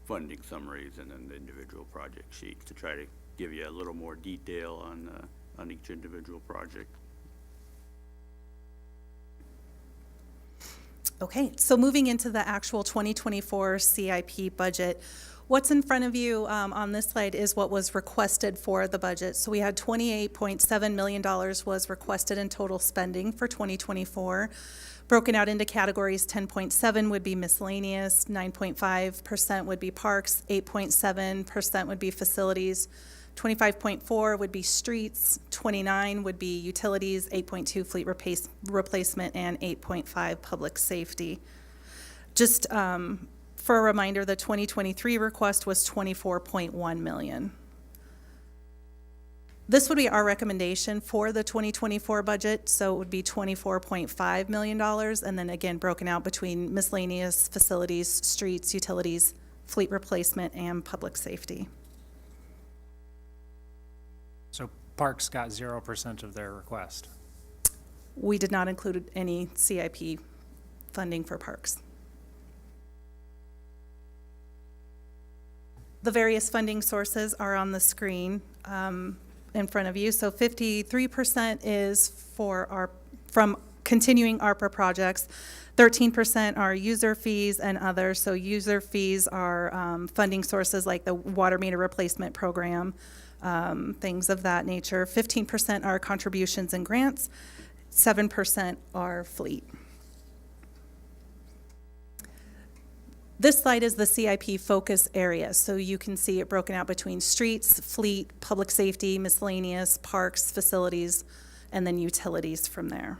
funding summaries, and then the individual project sheets to try to give you a little more detail on each individual project. Okay, so moving into the actual 2024 CIP budget, what's in front of you on this slide is what was requested for the budget. So we had $28.7 million was requested in total spending for 2024. Broken out into categories, 10.7 would be miscellaneous, 9.5% would be parks, 8.7% would be facilities, 25.4 would be streets, 29 would be utilities, 8.2 fleet replacement, and 8.5 public safety. Just for a reminder, the 2023 request was 24.1 million. This would be our recommendation for the 2024 budget, so it would be $24.5 million, and then again broken out between miscellaneous, facilities, streets, utilities, fleet replacement, and public safety. So Parks got 0% of their request. We did not include any CIP funding for parks. The various funding sources are on the screen in front of you. So 53% is from continuing ARPA projects. 13% are user fees and others. So user fees are funding sources like the water meter replacement program, things of that nature. 15% are contributions and grants. 7% are fleet. This slide is the CIP focus area, so you can see it broken out between streets, fleet, public safety, miscellaneous, parks, facilities, and then utilities from there.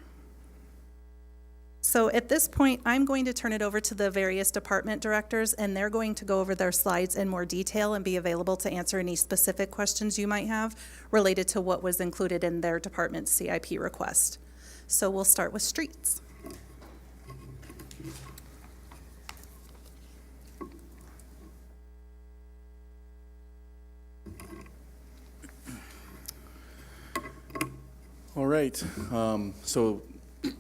So at this point, I'm going to turn it over to the various department directors, and they're going to go over their slides in more detail and be available to answer any specific questions you might have related to what was included in their department's CIP request. So we'll start with streets. All right, so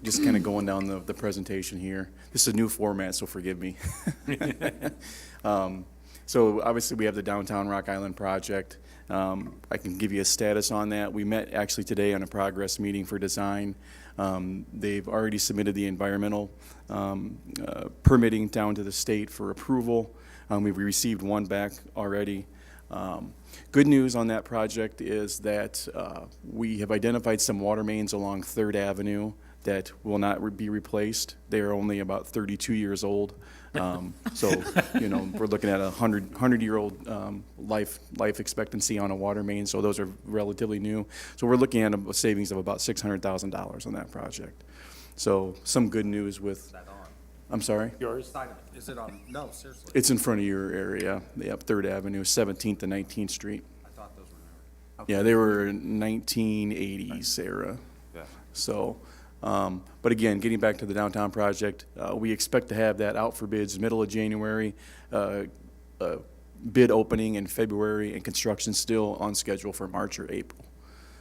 just kind of going down the presentation here. This is a new format, so forgive me. So obviously we have the Downtown Rock Island project. I can give you a status on that. We met actually today on a progress meeting for design. They've already submitted the environmental permitting down to the state for approval. We've received one back already. Good news on that project is that we have identified some water mains along 3rd Avenue that will not be replaced. They are only about 32 years old. So, you know, we're looking at a 100-year-old life expectancy on a water main, so those are relatively new. So we're looking at a savings of about $600,000 on that project. So some good news with, I'm sorry? Yours? Is it on, no, seriously. It's in front of your area, up 3rd Avenue, 17th and 19th Street. I thought those were newer. Yeah, they were 1980s era. Yeah. So, but again, getting back to the downtown project, we expect to have that out for bids middle of January, bid opening in February, and construction still on schedule for March or April.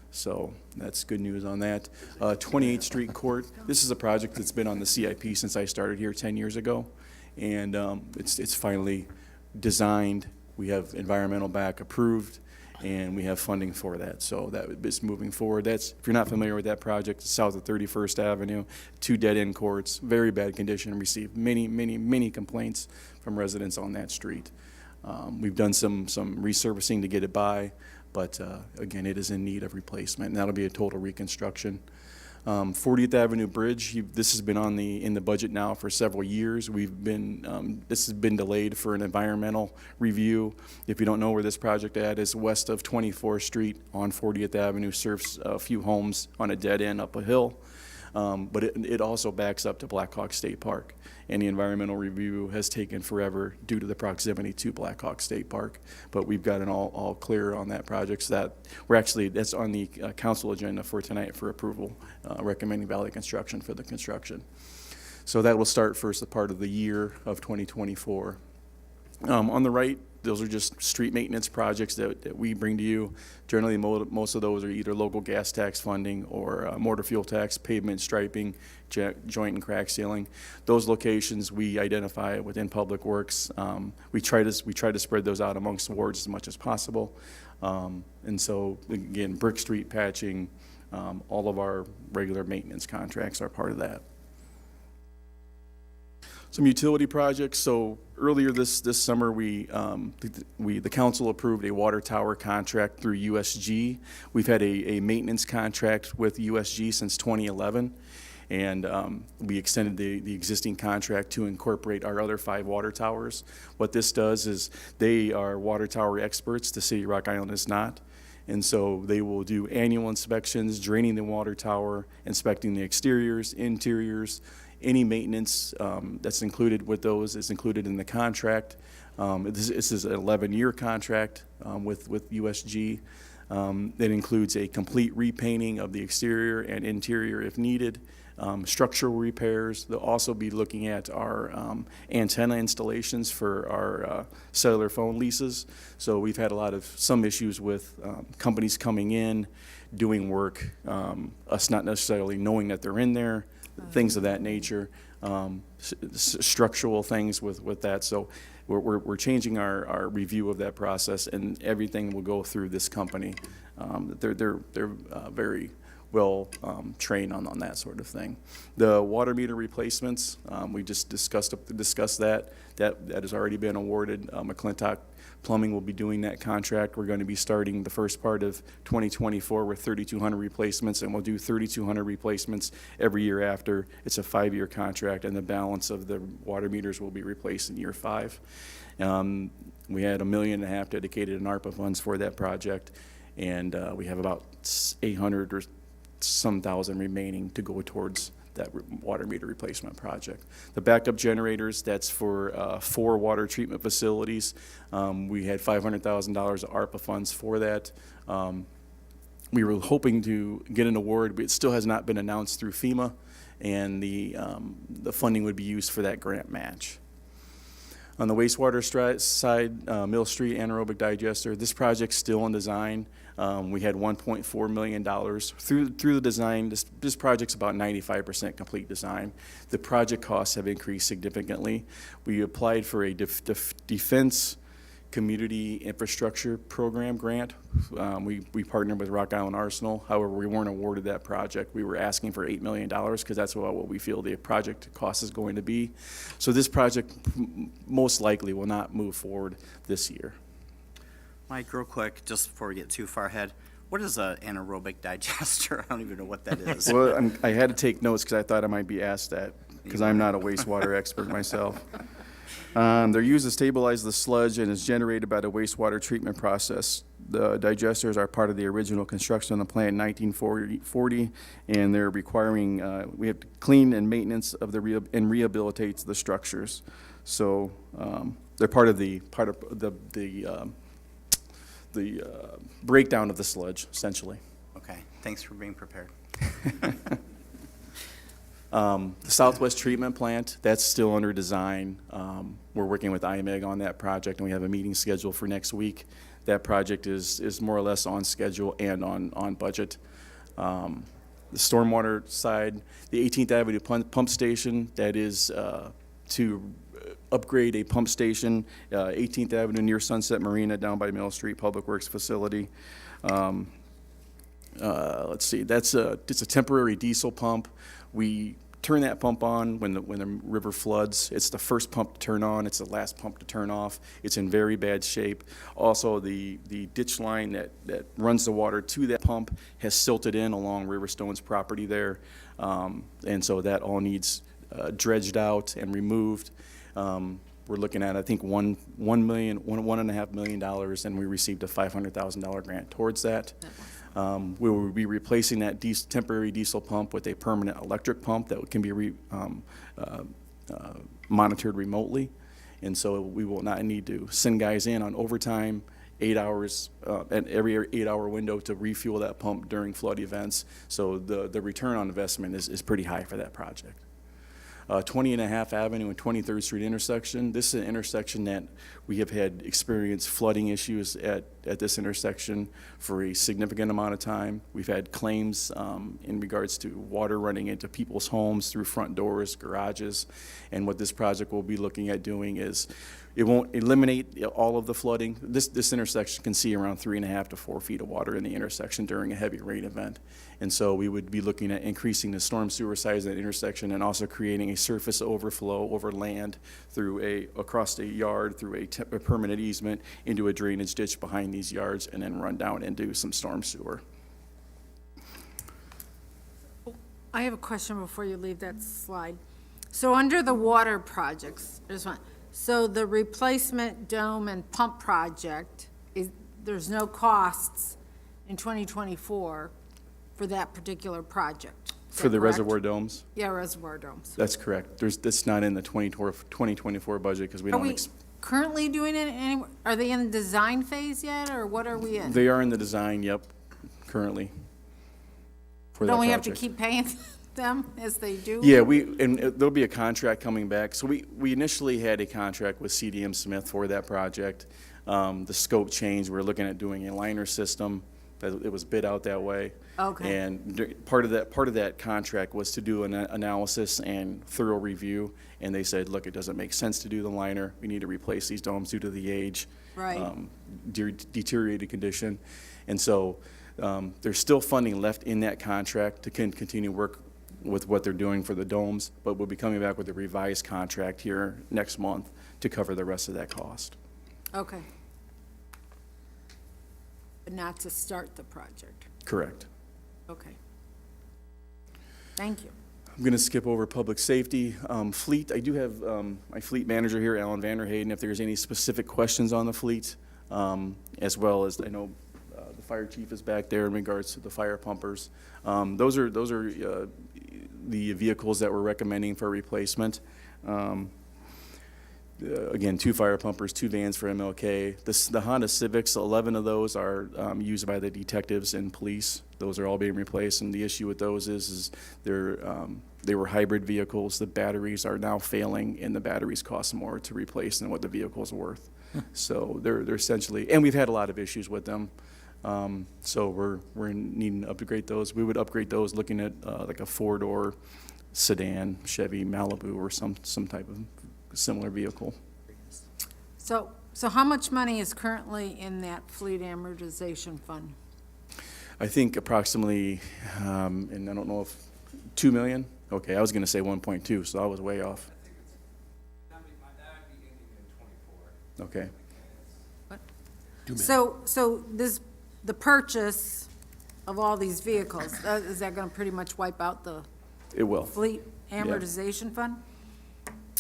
So that's good news on that. 28th Street Court, this is a project that's been on the CIP since I started here 10 years ago. And it's finally designed. We have environmental back approved, and we have funding for that. So that is moving forward. That's, if you're not familiar with that project, it's south of 31st Avenue, 2 dead-end courts, very bad condition, received many complaints from residents on that street. We've done some resurfacing to get it by, but again, it is in need of replacement, and that'll be a total reconstruction. 40th Avenue Bridge, this has been in the budget now for several years. This has been delayed for an environmental review. If you don't know where this project is west of 24th Street on 40th Avenue, serves a few homes on a dead end up a hill. But it also backs up to Black Hawk State Park. And the environmental review has taken forever due to the proximity to Black Hawk State Park. But we've got an all clear on that project. So that's on the council agenda for tonight for approval, recommending Valley Construction for the construction. So that will start first part of the year of 2024. On the right, those are just street maintenance projects that we bring to you. Generally, most of those are either local gas tax funding or motor fuel tax, pavement striping, joint and crack sealing. Those locations we identify within Public Works. We try to spread those out amongst the wards as much as possible. And so, again, Brick Street patching, all of our regular maintenance contracts are part of that. Some utility projects. So earlier this summer, the council approved a water tower contract through USG. We've had a maintenance contract with USG since 2011, and we extended the existing contract to incorporate our other 5 water towers. What this does is they are water tower experts. The city of Rock Island is not. And so they will do annual inspections, draining the water tower, inspecting the exteriors, interiors. Any maintenance that's included with those is included in the contract. This is an 11-year contract with USG. That includes a complete repainting of the exterior and interior if needed, structural repairs. They'll also be looking at our antenna installations for our cellular phone leases. So we've had some issues with companies coming in, doing work, us not necessarily knowing that they're in there, things of that nature, structural things with that. So we're changing our review of that process, and everything will go through this company. They're very well trained on that sort of thing. The water meter replacements, we just discussed that. That has already been awarded. McClintock Plumbing will be doing that contract. We're going to be starting the first part of 2024 with 3,200 replacements, and we'll do 3,200 replacements every year after. It's a 5-year contract, and the balance of the water meters will be replaced in year 5. We had $1.5 million dedicated in ARPA funds for that project, and we have about 800 or some thousand remaining to go towards that water meter replacement project. The backup generators, that's for 4 water treatment facilities. We had $500,000 of ARPA funds for that. We were hoping to get an award, but it still has not been announced through FEMA, and the funding would be used for that grant match. On the wastewater side, Mill Street Anaerobic Digester, this project's still in design. We had $1.4 million through the design. This project's about 95% complete design. The project costs have increased significantly. We applied for a defense Community Infrastructure Program grant. We partnered with Rock Island Arsenal. However, we weren't awarded that project. We were asking for $8 million because that's what we feel the project cost is going to be. So this project most likely will not move forward this year. Mike, real quick, just before we get too far ahead, what is an anaerobic digester? I don't even know what that is. Well, I had to take notes because I thought I might be asked that because I'm not a wastewater expert myself. They're used to stabilize the sludge and is generated by the wastewater treatment process. The digesters are part of the original construction of the plant in 1940, and they're requiring, we have to clean and maintenance of and rehabilitate the structures. So they're part of the breakdown of the sludge, essentially. Okay, thanks for being prepared. The Southwest Treatment Plant, that's still under design. We're working with IMEG on that project, and we have a meeting scheduled for next week. That project is more or less on schedule and on budget. The stormwater side, the 18th Avenue pump station, that is to upgrade a pump station, 18th Avenue near Sunset Marina down by Mill Street Public Works facility. Let's see, it's a temporary diesel pump. We turn that pump on when the river floods. It's the first pump to turn on. It's the last pump to turn off. It's in very bad shape. Also, the ditch line that runs the water to that pump has silted in along Riverstone's property there. And so that all needs dredged out and removed. We're looking at, I think, $1.5 million, and we received a $500,000 grant towards that. We will be replacing that temporary diesel pump with a permanent electric pump that can be monitored remotely. And so we will not need to send guys in on overtime, 8 hours, at every 8-hour window to refuel that pump during flood events. So the return on investment is pretty high for that project. 20.5 Avenue and 23rd Street intersection. This is an intersection that we have had experienced flooding issues at this intersection for a significant amount of time. We've had claims in regards to water running into people's homes through front doors, garages, and what this project will be looking at doing is it won't eliminate all of the flooding. This intersection can see around 3.5 to 4 feet of water in the intersection during a heavy rain event. And so we would be looking at increasing the storm sewer size of that intersection and also creating a surface overflow over land across a yard through a permanent easement into a drainage ditch behind these yards and then run down into some storm sewer. I have a question before you leave that slide. So under the water projects, so the replacement dome and pump project, there's no costs in 2024 for that particular project? For the correct? reservoir domes? Yeah, reservoir domes. That's correct. That's not in the 2024 budget because we Are don't. we currently doing it anywhere? Are they in the design phase yet, or what are we in? They are in the design, yep, currently. For that Don't we have to project. keep paying them as they do? Yeah, and there'll be a contract coming back. So we initially had a contract with CDM Smith for that project. The scope changed. We were looking at doing a liner system. It was bid out that way. Okay. And part of that contract was to do an analysis and thorough review. And they said, look, it doesn't make sense to do the liner. We need to replace these domes due to the age, Right. Deteriorated condition. And so there's still funding left in that contract to continue work with what they're doing for the domes, but we'll be coming back with a revised contract here next month to cover the rest of that cost. Okay. But not to start the project? Correct. Okay. Thank you. I'm going to skip over public safety. Fleet, I do have my fleet manager here, Alan Vanderhayden, if there's any specific questions on the fleet, as well as I know the fire chief is back there in regards to the fire pumpers. Those are the vehicles that we're recommending for replacement. Again, 2 fire pumpers, 2 vans for MLK. The Honda Civics, 11 of those are used by the detectives and police. Those are all being replaced, and the issue with those is they were hybrid vehicles. The batteries are now failing, and the batteries cost more to replace than what the vehicle's worth. So they're essentially, and we've had a lot of issues with them. So we're needing to upgrade those. We would upgrade those looking at like a 4-door sedan, Chevy Malibu, or some type of similar vehicle. So So how much money is currently in that fleet amortization fund? I think approximately, and I don't know if, 2 million? Okay, I was gonna say 1.2, so I was way off. Okay. So this, the purchase of all these vehicles, is that gonna pretty much wipe out the It will. fleet amortization fund?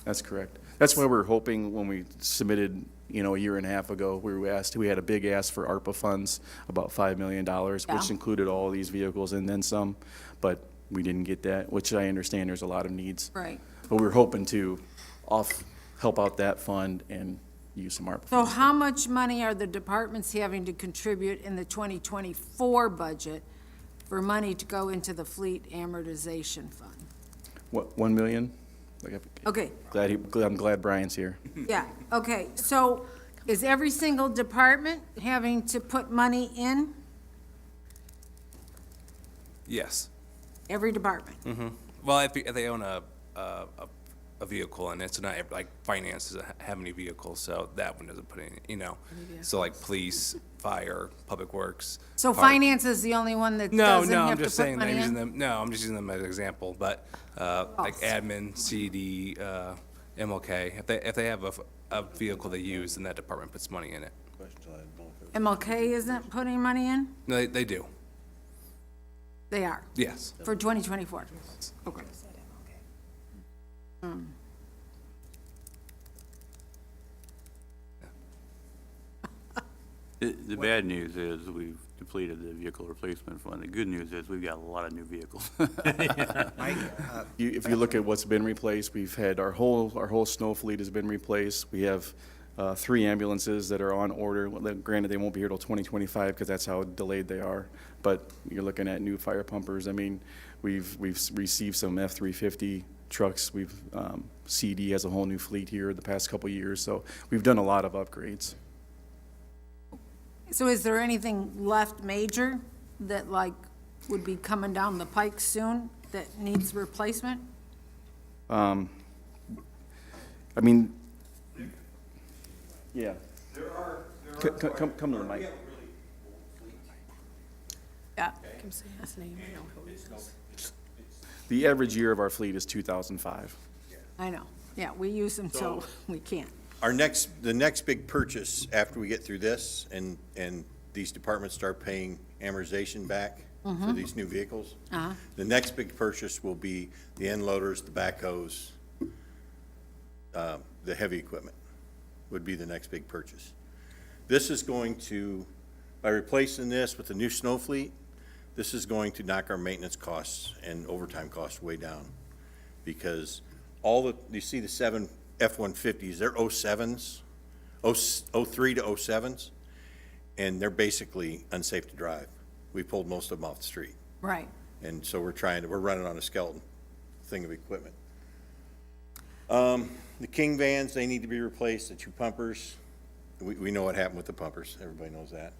That's correct. That's why we're hoping when we submitted, a year and a half ago, we had a big ask for ARPA funds, about $5 million, which Yeah. included all these vehicles and then some, but we didn't get that, which I understand there's a lot of needs. Right. But we're hoping to help out that fund and use some ARPA So funds. how much money are the departments having to contribute in the 2024 budget for money to go into the fleet amortization fund? What, 1 million? Okay, I'm glad Brian's here. yeah, okay, so is every single department having to put money in? Yes. Every department? Well, if they own a vehicle in it, so not like finance doesn't have any vehicles, so that one doesn't put any, So like police, fire, public works. So park. finance is the only one that No, doesn't no, have I'm to just put saying, money in? I'm just using them as an example, but, like admin, CD, MLK, if they have a vehicle they use, then that department puts money in it. MLK isn't putting money in? No, they do, They are, yes. for 2024? Okay. The bad news is we've depleted the vehicle replacement fund. The good news is we've got a lot of new vehicles. If you look at what's been replaced, we've had our whole snow fleet has been replaced. We have 3 ambulances that are on order. Well, granted, they won't be here till 2025 because that's how delayed they are. But you're looking at new fire pumpers. I mean, we've received some F-350 trucks. CD has a whole new fleet here the past couple of years. So we've done a lot of upgrades. So is there anything left major that would be coming down the pike soon that needs replacement? I mean, yeah. Come to the mic. Yeah. The average year of our fleet is 2005. I know. Yeah, we use them till we can't. The next big purchase after we get through this and these departments start paying amortization back for these new vehicles, the next big purchase will be the end loaders, the backhoes, the heavy equipment would be the next big purchase. This is going to, by replacing this with the new snow fleet, this is going to knock our maintenance costs and overtime costs way down. Because you see the 7 F-150s, they're 07s, 03 to 07s, and they're basically unsafe to drive. We pulled most of them off the street. Right. And so we're running on a skeleton thing of equipment. The King vans, they need to be replaced, the 2 pumpers. We know what happened with the pumpers, everybody knows that.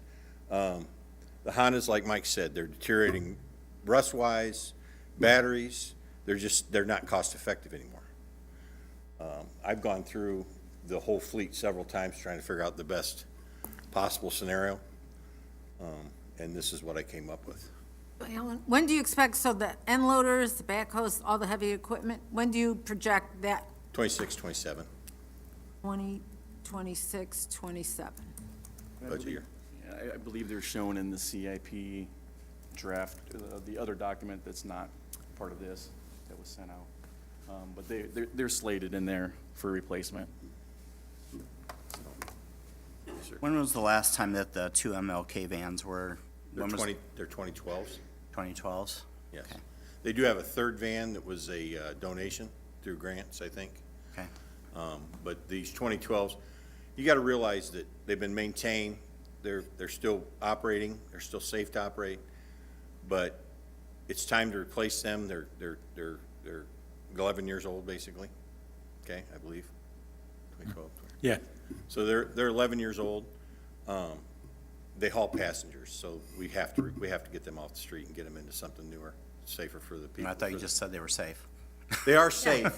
The Hondas, like Mike said, they're deteriorating rust-wise, batteries, they're not cost-effective anymore. I've gone through the whole fleet several times trying to figure out the best possible scenario, and this is what I came up with. Alan, when do you expect, so the end loaders, the backhoes, all the heavy equipment, when do you project that? 26, 27 2026, 27? budget year. I believe they're shown in the CIP draft, the other document that's not part of this that was sent out. But they're slated in there for replacement. When was the last time that the 2 MLK vans were? They're when was- 2012s. 2012s? Yes. Okay. They do have a third van that was a donation through grants, I think. Okay. But these 2012s, you got to realize that they've been maintained, they're still operating, they're still safe to operate, but it's time to replace them. They're 11 years old, basically, okay, I believe, 2012. Yeah. So they're 11 years old. They haul passengers, so we have to get them off the street and get them into something newer, safer for the people. I thought you just said they were safe. They are safe,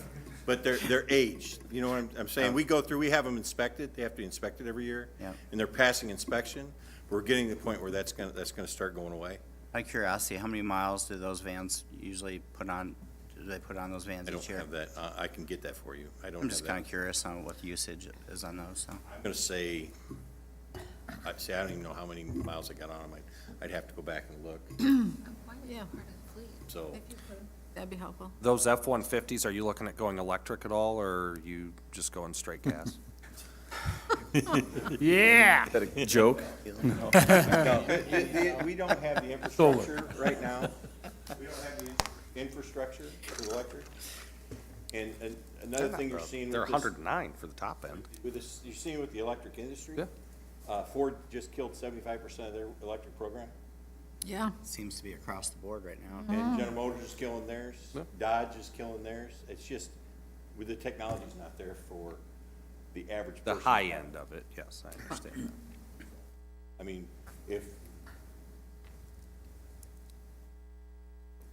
But they're aged, you know what I'm saying? We go through, we have them inspected, they have to be inspected every year. Yeah. And they're passing inspection. We're getting to the point where that's gonna start going away. Out of curiosity, how many miles do those vans usually put on, do they put on those vans I each don't year? have that, I can get that for you. I don't I'm have just that. kinda curious on what the usage is on those, so. I'm gonna say, I don't even know how many miles I got on them. I'd have to go back and look, Yeah, so. that'd be helpful. Those F-150s, are you looking at going electric at all, or are you just going straight gas? Yeah. Is that a joke? No, we don't have the infrastructure right now. We don't have the infrastructure for electric. And another thing you're seeing They're with this, 109 for the top end. with this, you're seeing with the electric industry. Yeah. Ford just killed 75% of their electric program. Yeah. Seems to be across the board right now. And General Motors is killing theirs. Dodge is killing theirs. It's just, with the technology's not there for the average The person. high end of it, yes, I understand that. I mean, if,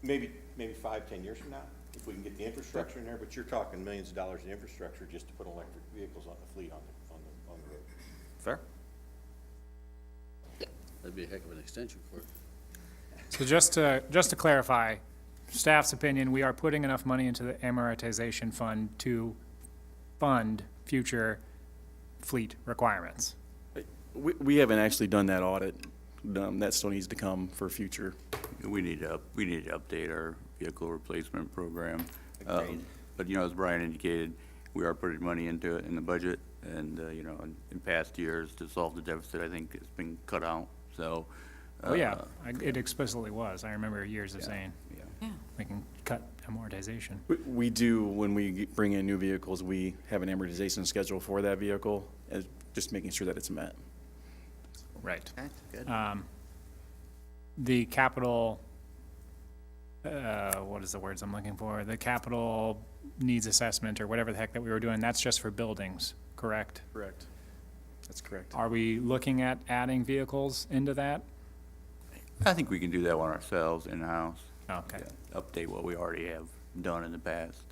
maybe 5, 10 years from now, if we can get the infrastructure in there, but you're talking millions of dollars in infrastructure just to put electric vehicles on the fleet on the road. Fair? That'd be a heck of an extension for it. So just to clarify, staff's opinion, we are putting enough money into the amortization fund to fund future fleet requirements. We haven't actually done that audit. That still needs to come for future. We need to update our vehicle replacement program. Agreed. But, you know, as Brian indicated, we are putting money into it in the budget, and, you know, in past years, to solve the deficit, I think it's been cut out, so. Oh, yeah, it explicitly was. I remember years of saying, Yeah. we can cut amortization. We do, when we bring in new vehicles, we have an amortization schedule for that vehicle, just making sure that it's met. Right. Okay, good. The capital, what is the words I'm looking for? The capital needs assessment or whatever the heck that we were doing, that's just for buildings, correct? Correct. That's correct. Are we looking at adding vehicles into that? I think we can do that one ourselves in-house. Okay. Yeah, update what we already have done in the past.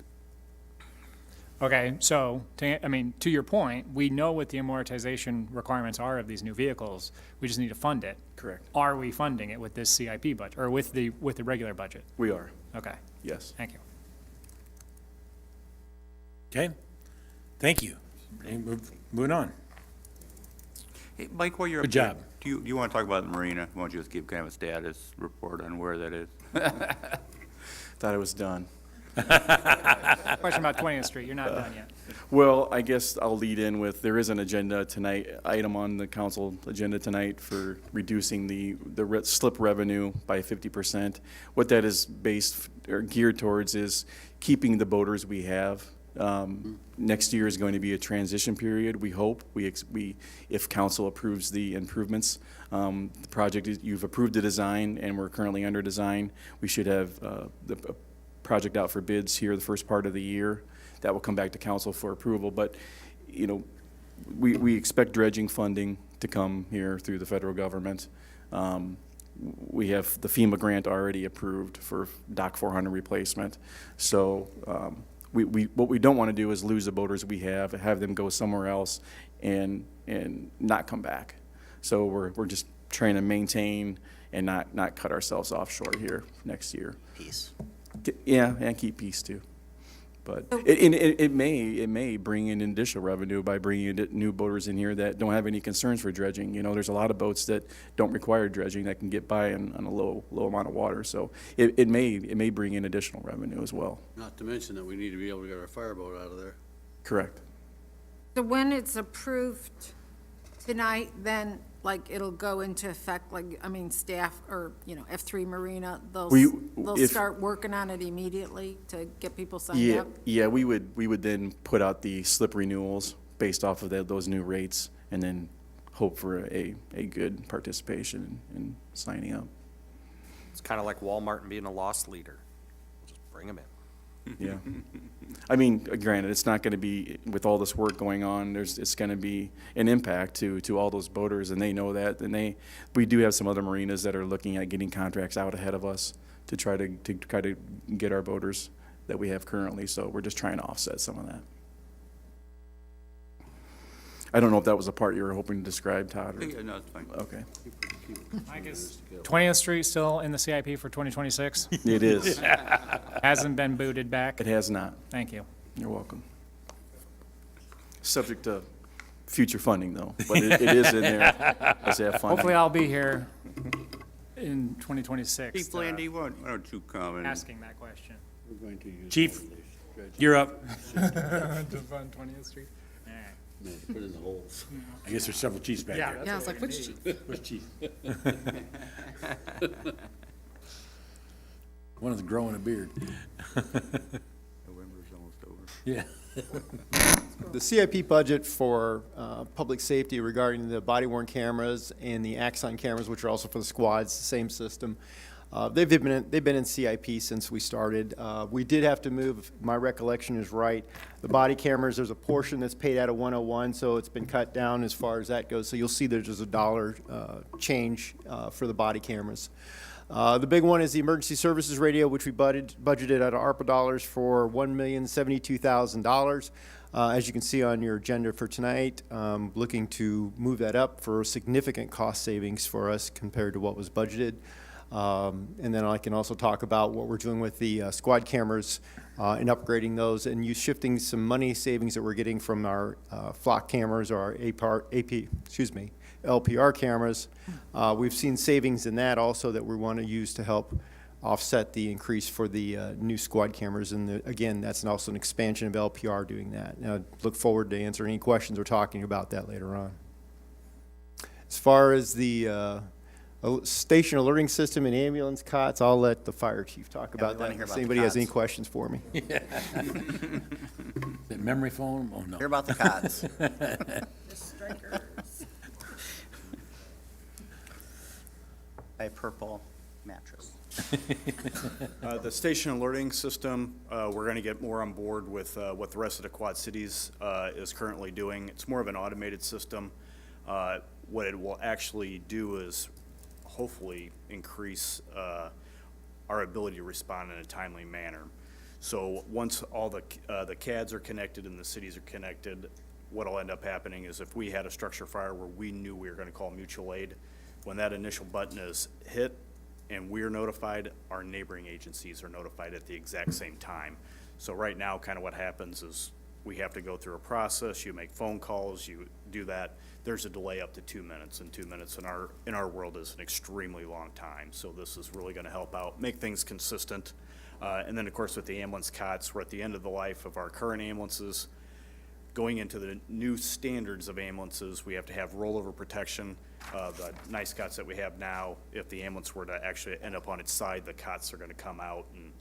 Okay, so, to your point, we know what the amortization requirements are of these new vehicles. We just need to fund it. Correct. Are we funding it with this CIP budget, or with the regular budget? We are, Okay, yes. thank you. Okay, thank you. Moving on. Hey, Mike, while you're up Good there, job. do you want to talk about the marina? Why don't you just give kind of a status report on where that is? Thought it was done. Question about 20th Street, you're not done yet. Well, I guess I'll lead in with, there is an agenda tonight, item on the council agenda tonight for reducing the slip revenue by 50%. What that is based or geared towards is keeping the boaters we have. Next year is going to be a transition period, we hope. If council approves the improvements, the project, you've approved the design and we're currently under design. We should have the project out for bids here the first part of the year. That will come back to council for approval, but, you know, we expect dredging funding to come here through the federal government. We have the FEMA grant already approved for Dock 400 replacement. So what we don't want to do is lose the boaters we have them go somewhere else and not come back. So we're just trying to maintain and not cut ourselves off short here next year. Peace. Yeah, and keep peace too. But it may bring in additional revenue by bringing in new boaters in here that don't have any concerns for dredging. You know, there's a lot of boats that don't require dredging that can get by on a low amount of water. So it may bring in additional revenue as well. Not to mention that we need to be able to get our fireboat out of there. Correct. So when it's approved tonight, then, like, it'll go into effect, staff or, F3 Marina, they'll start working on it immediately to get people signed up? Yeah, we would then put out the slip renewals based off of those new rates and then hope for a good participation in signing up. It's kind of like Walmart and being a loss leader. Just bring them in. Yeah. I mean, granted, it's not going to be, with all this work going on, it's going to be an impact to all those boaters, and they know that. And we do have some other marinas that are looking at getting contracts out ahead of us to try to get our boaters that we have currently, so we're just trying to offset some of that. I don't know if that was a part you were hoping to describe, Todd, or? Yeah, no, it's fine. Okay. Mike, is 20th Street still in the CIP for 2026? It is. Hasn't been booted back? It has not. Thank you. You're welcome. Subject to future funding, though, but it is in there as that funding. Hopefully I'll be here in 2026. Chief Landy, why don't you comment? Asking that question. We're going to use. Chief, you're up. To fund 20th Street? All right. Put in the holes. I guess there's several chiefs back Yeah, there. yeah, I was like, which chief? Which chief? One of them growing a beard. November's almost over. Yeah. The CIP budget for public safety regarding the body-worn cameras and the Axon cameras, which are also for the squads, the same system. They've been in CIP since we started. We did have to move, if my recollection is right, the body cameras, there's a portion that's paid out of 101, so it's been cut down as far as that goes. So you'll see there's just a dollar change for the body cameras. The big one is the emergency services radio, which we budgeted out of ARPA dollars for $1,072,000. As you can see on your agenda for tonight, looking to move that up for significant cost savings for us compared to what was budgeted. And then I can also talk about what we're doing with the squad cameras and upgrading those and shifting some money savings that we're getting from our flock cameras or our LPR cameras. We've seen savings in that also that we want to use to help offset the increase for the new squad cameras. And again, that's also an expansion of LPR doing that. And I look forward to answering any questions or talking about that later on. As far as the station alerting system and ambulance cots, I'll let the fire chief talk about that. If anybody has any questions for me. The memory foam? Oh, no. Hear about the cots. A purple mattress. The station alerting system, we're going to get more on board with what the rest of the Quad Cities is currently doing. It's more of an automated system. What it will actually do is hopefully increase our ability to respond in a timely manner. So once all the CADs are connected and the cities are connected, what'll end up happening is if we had a structure fire where we knew we were going to call mutual aid, when that initial button is hit and we're notified, our neighboring agencies are notified at the exact same time. So right now, kind of what happens is we have to go through a process, you make phone calls, you do that. There's a delay up to 2 minutes, and 2 minutes in our world is an extremely long time. So this is really gonna help out, make things consistent. And then, of course, with the ambulance cots, we're at the end of the life of our current ambulances. Going into the new standards of ambulances, we have to have rollover protection. The nice cots that we have now, if the ambulance were to actually end up on its side, the cots are gonna come out and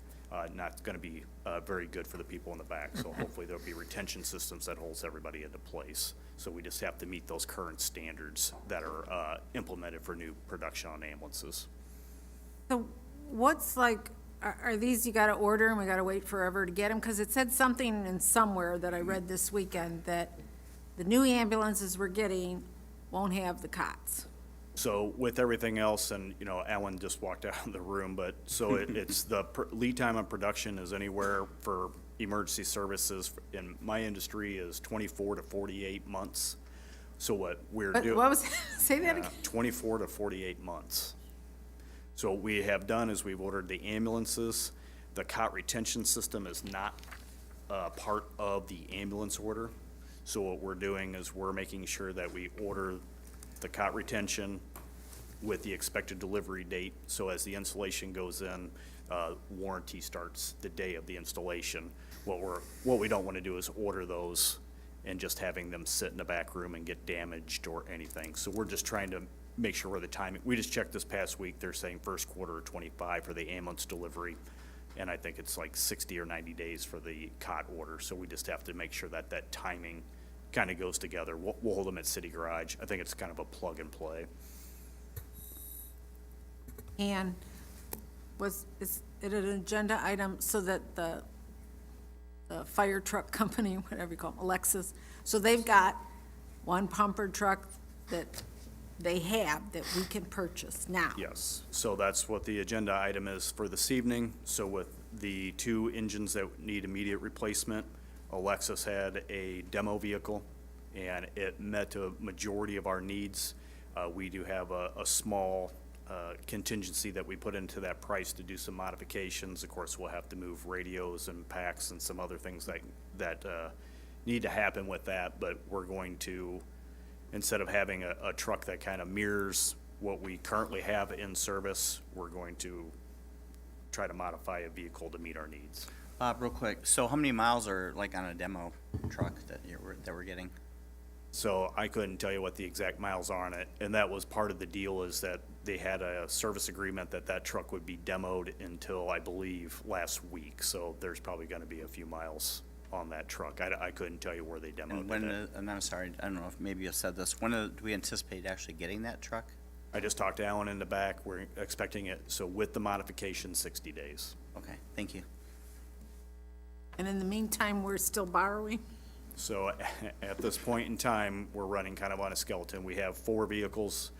not gonna be very good for the people in the back. So hopefully there'll be retention systems that holds everybody into place. So we just have to meet those current standards that are implemented for new production on ambulances. So what's like, are these you gotta order and we gotta wait forever to get them? Because it said something in somewhere that I read this weekend that the new ambulances we're getting won't have the cots. So with everything else, and, you know, Alan just walked out of the room, but so it's the lead time on production is anywhere for emergency services in my industry is 24 to 48 months. So what we're doing. What was, say that again? 24 to 48 months. So what we have done is we've ordered the ambulances. The cot retention system is not part of the ambulance order. So what we're doing is we're making sure that we order the cot retention with the expected delivery date. So as the installation goes in, warranty starts the day of the installation. What we don't want to do is order those and just having them sit in the back room and get damaged or anything. So we're just trying to make sure we're the timing. We just checked this past week. They're saying first quarter of 25 for the ambulance delivery. And I think it's like 60 or 90 days for the cot order. So we just have to make sure that that timing kind of goes together. We'll hold them at City Garage. I think it's kind of a plug and play. And is it an agenda item so that the fire truck company, whatever you call them, Alexis, so they've got one pumper truck that they have that we can purchase now? Yes, so that's what the agenda item is for this evening. So with the two engines that need immediate replacement, Alexis had a demo vehicle, and it met a majority of our needs. We do have a small contingency that we put into that price to do some modifications. Of course, we'll have to move radios and packs and some other things that need to happen with that, but we're going to, instead of having a truck that kind of mirrors what we currently have in service, we're going to try to modify a vehicle to meet our needs. Bob, real quick, so how many miles are like on a demo truck that we're getting? So I couldn't tell you what the exact miles are on it, and that was part of the deal, is that they had a service agreement that truck would be demoed until, I believe, last week. So there's probably gonna be a few miles on that truck. I couldn't tell you where they demoed And when, it. and I'm sorry, I don't know if maybe you said this, when do we anticipate actually getting that truck? I just talked to Alan in the back. We're expecting it, so with the modification, 60 days. Okay, thank you. And in the meantime, we're still borrowing? So at this point in time, we're running kind of on a skeleton. We have 4 vehicles,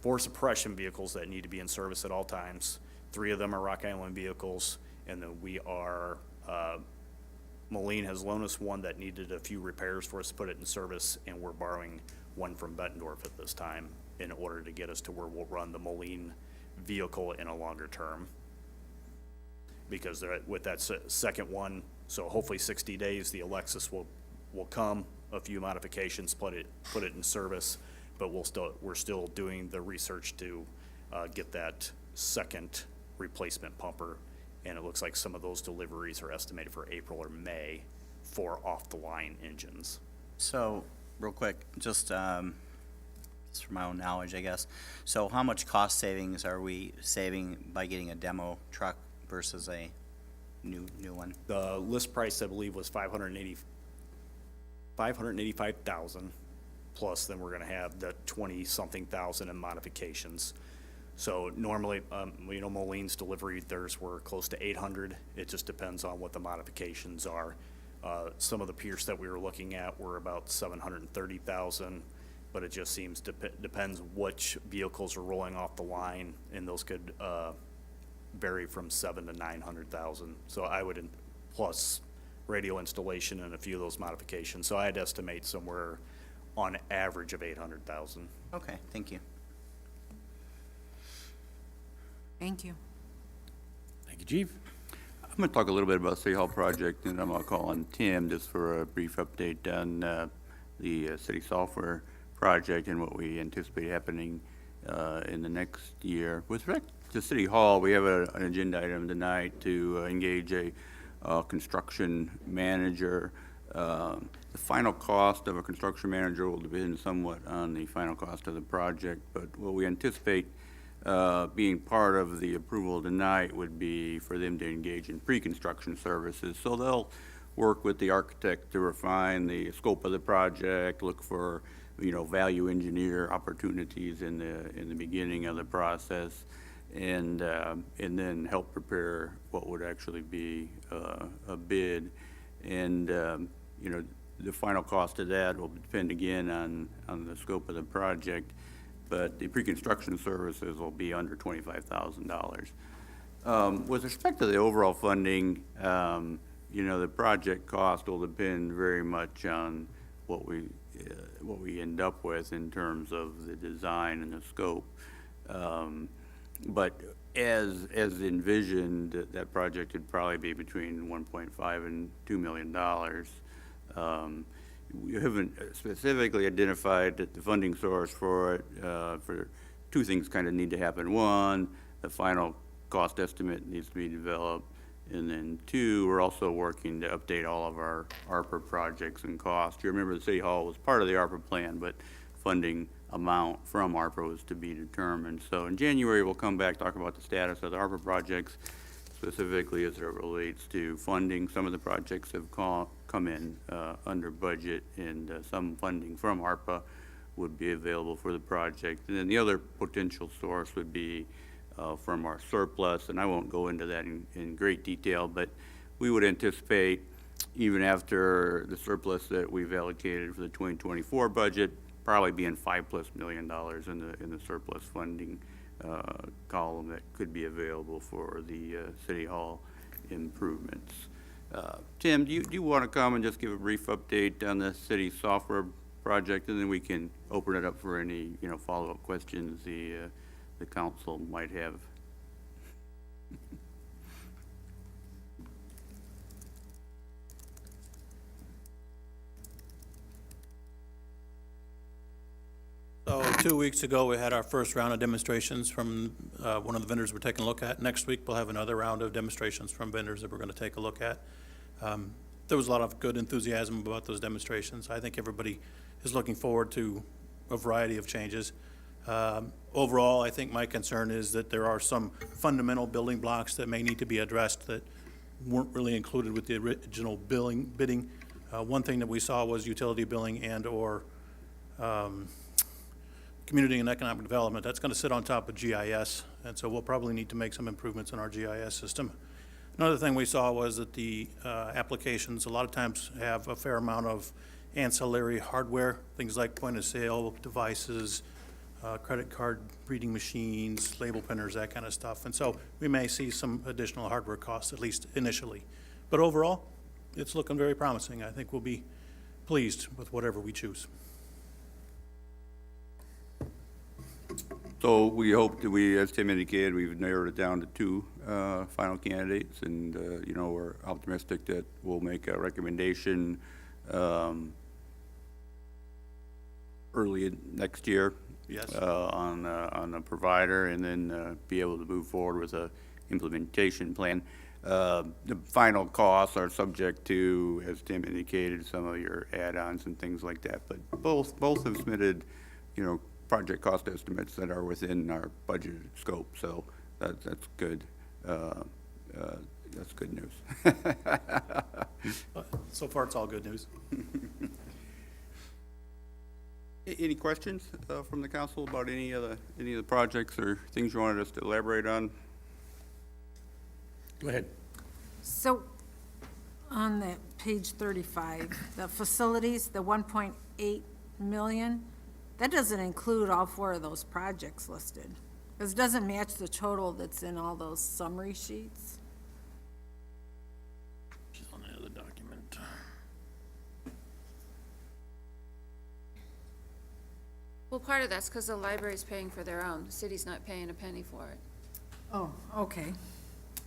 4 suppression vehicles that need to be in service at all times. 3 of them are Rock Island vehicles, and then we are, Moline has loaned us one that needed a few repairs for us to put it in service, and we're borrowing one from Bettendorf at this time in order to get us to where we'll run the Moline vehicle in a longer term. Because with that second one, so hopefully 60 days, the Alexis will come, a few modifications, put it in service, but we're still doing the research to get that second replacement pumper, and it looks like some of those deliveries are estimated for April or May for off-the-line engines. So, real quick, just for my own knowledge, I guess. So how much cost savings are we saving by getting a demo truck versus a new one? The list price, I believe, was $585,000, plus then we're gonna have the 20-something thousand in modifications. So normally, Moline's delivery, theirs were close to 800. It just depends on what the modifications are. Some of the Pierce that we were looking at were about 730,000, but it just seems depends which vehicles are rolling off the line, and those could vary from 700 to 900,000. So I would, plus radio installation and a few of those modifications. So I'd estimate somewhere on average of 800,000. Okay, thank you. Thank you. Thank you, Chief. I'm going to talk a little bit about City Hall project, and I'm going to call on Tim just for a brief update on the city software project and what we anticipate happening in the next year. With respect to City Hall, we have an agenda item tonight to engage a construction manager. The final cost of a construction manager will depend somewhat on the final cost of the project, but what we anticipate being part of the approval tonight would be for them to engage in pre-construction services. So they'll work with the architect to refine the scope of the project, look for, value engineer opportunities in the beginning of the process, and then help prepare what would actually be a bid. And, the final cost of that will depend again on the scope of the project, but the pre-construction services will be under $25,000. With respect to the overall funding, the project cost will depend very much on what we end up with in terms of the design and the scope. But as envisioned, that project would probably be between $1.5 and $2 million. We haven't specifically identified the funding source for it. For 2 things kind of need to happen. 1, the final cost estimate needs to be developed. And then 2, we're also working to update all of our ARPA projects and costs. You remember the City Hall was part of the ARPA plan, but funding amount from ARPA was to be determined. So in January, we'll come back, talk about the status of the ARPA projects, specifically as it relates to funding. Some of the projects have come in under budget, and some funding from ARPA would be available for the project. And then the other potential source would be from our surplus, and I won't go into that in great detail, but we would anticipate, even after the surplus that we've allocated for the 2024 budget, probably being $5+ million in the surplus funding column that could be available for the City Hall improvements. Tim, do you want to come and just give a brief update on the city software project, and then we can open it up for any, follow-up questions the council might have? So 2 weeks ago, we had our first round of demonstrations from one of the vendors we're taking a look at. Next week, we'll have another round of demonstrations from vendors that we're going to take a look at. There was a lot of good enthusiasm about those demonstrations. I think everybody is looking forward to a variety of changes. Overall, I think my concern is that there are some fundamental building blocks that may need to be addressed that weren't really included with the original bidding. One thing that we saw was utility billing and/or community and economic development. That's going to sit on top of GIS, and so we'll probably need to make some improvements in our GIS system. Another thing we saw was that the applications a lot of times have a fair amount of ancillary hardware, things like point-of-sale devices, credit card reading machines, label printers, that kind of stuff. And so we may see some additional hardware costs, at least initially. But overall, it's looking very promising. I think we'll be pleased with whatever we choose. So we hope that as Tim indicated, we've narrowed it down to 2 final candidates, and, we're optimistic that we'll make a recommendation early next year. Yes. On a provider, and then be able to move forward with a implementation plan. The final costs are subject to, as Tim indicated, some of your add-ons and things like that, but both have submitted, project cost estimates that are within our budgeted scope, so that's good. That's good news. So far, it's all good news. Any questions from the council about any of the projects or things you wanted us to elaborate on? Go ahead. So, on the page 35, the facilities, the 1.8 million, that doesn't include all 4 of those projects listed. Because it doesn't match the total that's in all those summary sheets. She's on the other document. Well, part of that's because the library's paying for their own. The city's not paying a penny for it. Oh, okay.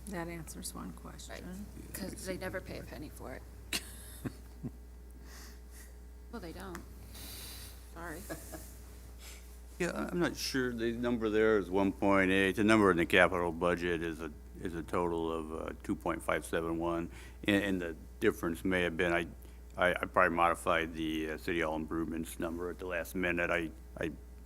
That answers one question. Right, because they never pay a penny for it. Well, they don't. Sorry. Yeah, I'm not sure. The number there is 1.8. The number in the capital budget is a total of 2.571, and the difference may have been I probably modified the City Hall improvements number at the last minute. I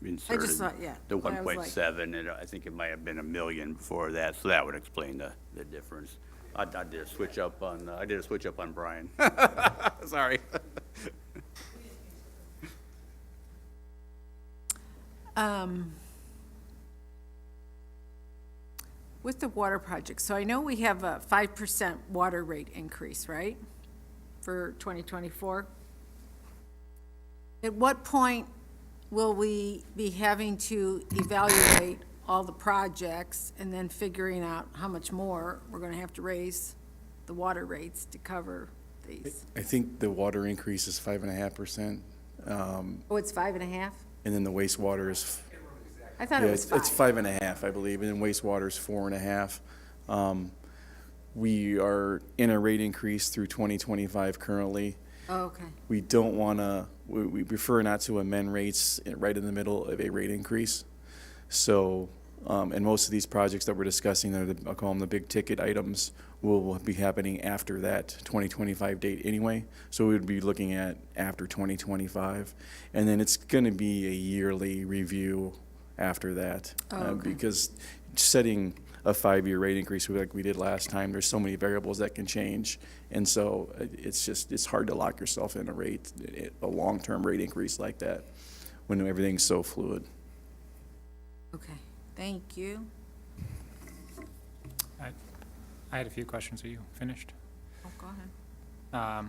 inserted thought, yeah, the I was like- 1.7, and I think it might have been $1 million before that, so that would explain the difference. I did a switch up on Brian. Sorry. With the water project, so I know we have a 5% water rate increase, right? For 2024? At what point will we be having to evaluate all the projects and then figuring out how much more we're gonna have to raise the water rates to cover these? I think the water increase is 5.5%, Oh, it's 5.5? and then the wastewater is, I thought yeah, it was it's 5. 5.5, I believe, and then wastewater is 4.5. We are in a rate increase through 2025 currently. Oh, okay. We don't want to, we prefer not to amend rates right in the middle of a rate increase. So, and most of these projects that we're discussing, I'll call them the big ticket items, will be happening after that 2025 date anyway. So we would be looking at after 2025. And then it's going to be a yearly review after that. Oh, okay. Because setting a 5-year rate increase like we did last time, there's so many variables that can change. And so it's hard to lock yourself in a long-term rate increase like that when everything's so fluid. Okay, thank you. I had a few questions. Are you finished? Oh, go ahead.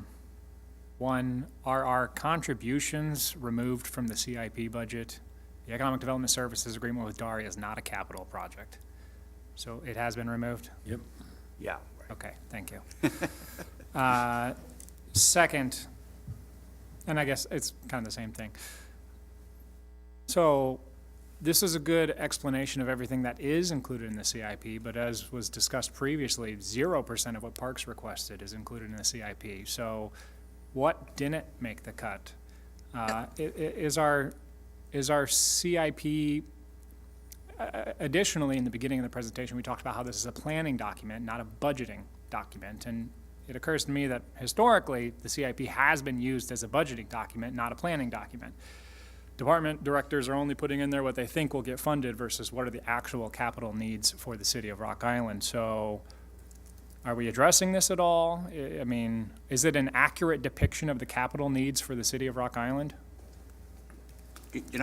One, are our contributions removed from the CIP budget? The Economic Development Services Agreement with DARI is not a capital project. So it has been removed? Yep. Yeah. Okay, thank you. Second, and I guess it's kind of the same thing. So this is a good explanation of everything that is included in the CIP, but as was discussed previously, 0% of what Parks requested is included in the CIP. So what didn't make the cut? Is our CIP, additionally, in the beginning of the presentation, we talked about how this is a planning document, not a budgeting document. And it occurs to me that historically, the CIP has been used as a budgeting document, not a planning document. Department directors are only putting in there what they think will get funded versus what are the actual capital needs for the city of Rock Island. So are we addressing this at all? I mean, is it an accurate depiction of the capital needs for the city of Rock Island? And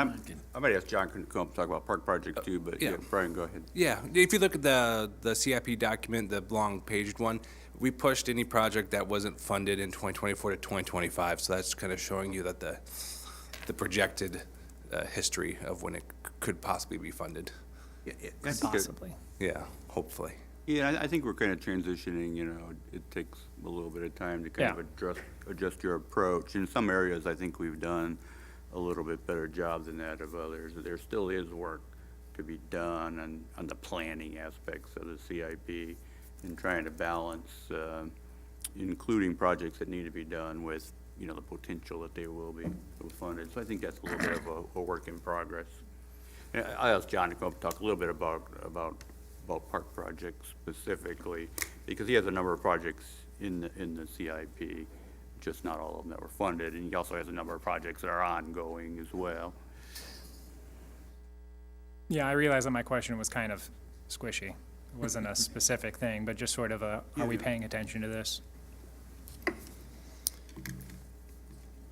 I might ask John to come talk about park projects too, but yeah, Brian, go ahead. Yeah, if you look at the CIP document, the long paged one, we pushed any project that wasn't funded in 2024 to 2025. So that's kind of showing you that the projected history of when it could possibly be funded. Possibly. Yeah, hopefully. Yeah, I think we're kind of transitioning, you know, it takes a little bit of time to kind of adjust your approach. In some areas, I think we've done a little bit better job than that of others. There still is work to be done on the planning aspects of the CIP and trying to balance, including projects that need to be done with, you know, the potential that they will be funded. So I think that's a little bit of a work in progress. And I asked John to come up and talk a little bit about park projects specifically, because he has a number of projects in the CIP, just not all of them that were funded, and he also has a number of projects that are ongoing as well. Yeah, I realize that my question was kind of squishy. It wasn't a specific thing, but just sort of a, are we paying attention to this?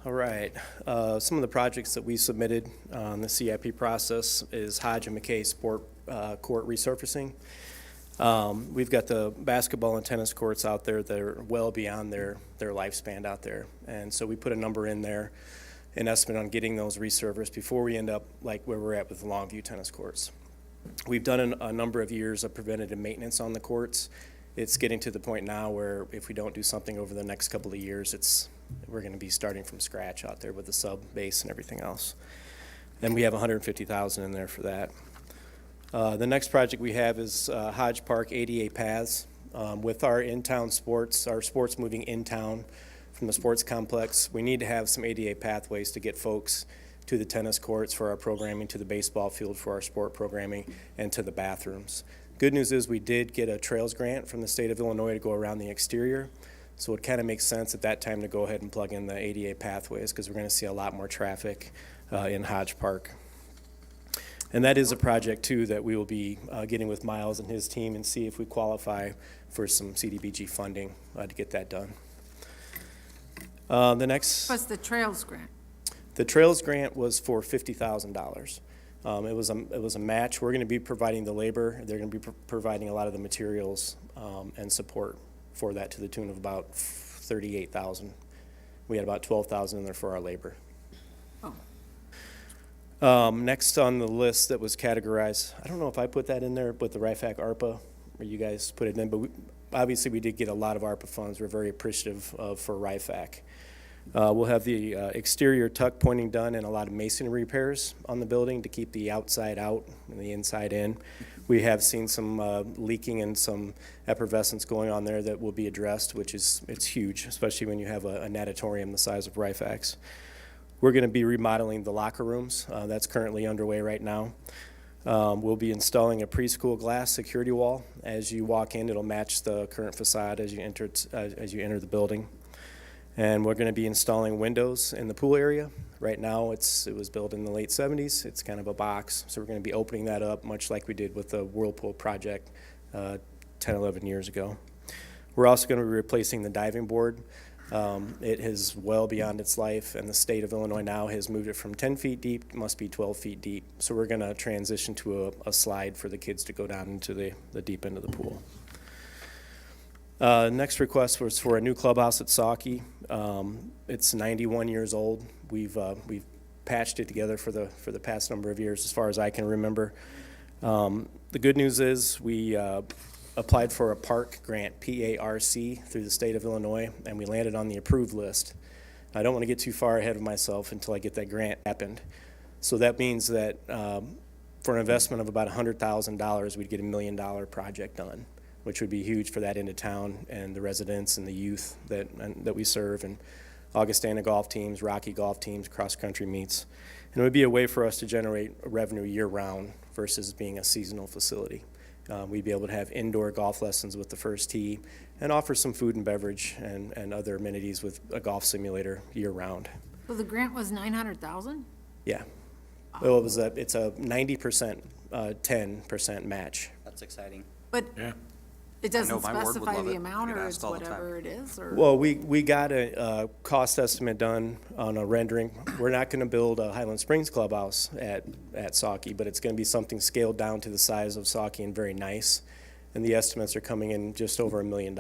All right. Some of the projects that we submitted on the CIP process is Hodge and McKay Sport Court resurfacing. We've got the basketball and tennis courts out there that are well beyond their lifespan out there. And so we put a number in there, an estimate on getting those resurfaced before we end up like where we're at with the Longview tennis courts. We've done a number of years of preventative maintenance on the courts. It's getting to the point now where if we don't do something over the next couple of years, we're going to be starting from scratch out there with the sub base and everything else. And we have $150,000 in there for that. The next project we have is Hodge Park ADA paths. With our in-town sports, our sports moving in town from the sports complex, we need to have some ADA pathways to get folks to the tennis courts for our programming, to the baseball field for our sport programming, and to the bathrooms. Good news is we did get a trails grant from the state of Illinois to go around the exterior. So it kind of makes sense at that time to go ahead and plug in the ADA pathways because we're going to see a lot more traffic in Hodge Park. And that is a project, too, that we will be getting with Miles and his team and see if we qualify for some CDBG funding to get that done. The next... What's the Trails grant? The Trails grant was for $50,000. It was a match. We're going to be providing the labor. They're going to be providing a lot of the materials and support for that to the tune of about $38,000. We had about $12,000 in there for our labor. Next on the list that was categorized, I don't know if I put that in there, but the RIFAC ARPA, or you guys put it in, but obviously we did get a lot of ARPA funds. We're very appreciative of for RIFAC. We'll have the exterior tuck pointing done and a lot of masonry repairs on the building to keep the outside out and the inside in. We have seen some leaking and some effervescence going on there that will be addressed, which it's huge, especially when you have a natatorium the size of RIFAC's. We're going to be remodeling the locker rooms. That's currently underway right now. We'll be installing a preschool glass security wall. As you walk in, it'll match the current facade as you enter the building. And we're going to be installing windows in the pool area. Right now, it was built in the late 70s. It's kind of a box, so we're going to be opening that up, much like we did with the Whirlpool project 10, 11 years ago. We're also going to be replacing the diving board. It is well beyond its life, and the state of Illinois now has moved it from 10 feet deep, it must be 12 feet deep. So we're going to transition to a slide for the kids to go down into the deep end of the pool. Next request was for a new clubhouse at Saukey. It's 91 years old. We've patched it together for the past number of years, as far as I can remember. The good news is we applied for a park grant, PARC, through the state of Illinois, and we landed on the approved list. I don't want to get too far ahead of myself until I get that grant happened. So that means that for an investment of about $100,000, we'd get $1 million project done, which would be huge for that end of town and the residents and the youth that we serve, and Augustana golf teams, Rocky golf teams, cross-country meets. And it would be a way for us to generate revenue year-round versus being a seasonal facility. We'd be able to have indoor golf lessons with the first tee and offer some food and beverage and other amenities with a golf simulator year-round. So the grant was 900,000? Yeah. Well, it's a 90%, 10% match. That's exciting. But Yeah. it I know doesn't my ward would specify love the it. amount, Get or asked it's all the time. whatever it is, or? Well, we got a cost estimate done on a rendering. We're not going to build a Highland Springs clubhouse at Saukey, but it's going to be something scaled down to the size of Saukey and very nice. And the estimates are coming in just over $1 million.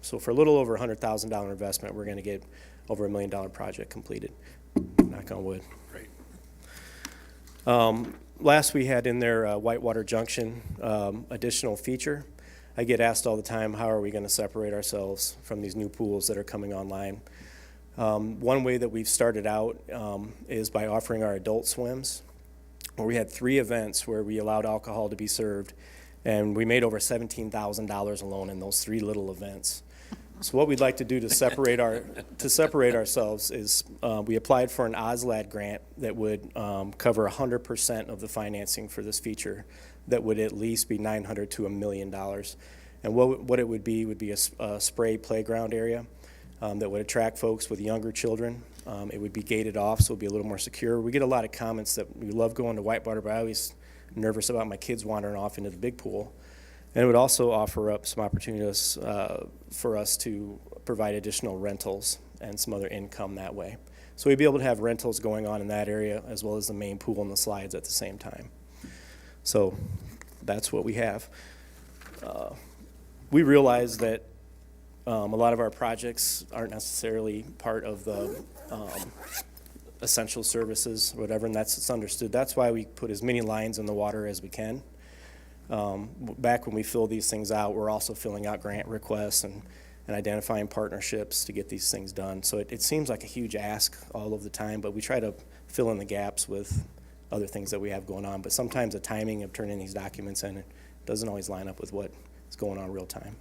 So for a little over $100,000 investment, we're going to get over $1 million project completed. Knock on wood. Great. Last we had in there Whitewater Junction additional feature. I get asked all the time, how are we going to separate ourselves from these new pools that are coming online? One way that we've started out is by offering our adult swims, where we had 3 events where we allowed alcohol to be served, and we made over $17,000 alone in those 3 little events. So what we'd like to do to separate ourselves is we applied for an OSLAD grant that would cover 100% of the financing for this feature. That would at least be $900,000 to $1 million. And what it would be a spray playground area that would attract folks with younger children. It would be gated off, so it would be a little more secure. We get a lot of comments that we love going to Whitewater, but I always nervous about my kids wandering off into the big pool. And it would also offer up some opportunities for us to provide additional rentals and some other income that way. So we'd be able to have rentals going on in that area as well as the main pool and the slides at the same time. So that's what we have. We realize that a lot of our projects aren't necessarily part of the essential services or whatever, and it's understood. That's why we put as many lines in the water as we can. Back when we fill these things out, we're also filling out grant requests and identifying partnerships to get these things done. So it seems like a huge ask all of the time, but we try to fill in the gaps with other things that we have going on. But sometimes the timing of turning these documents in doesn't always line up with what is going on real time.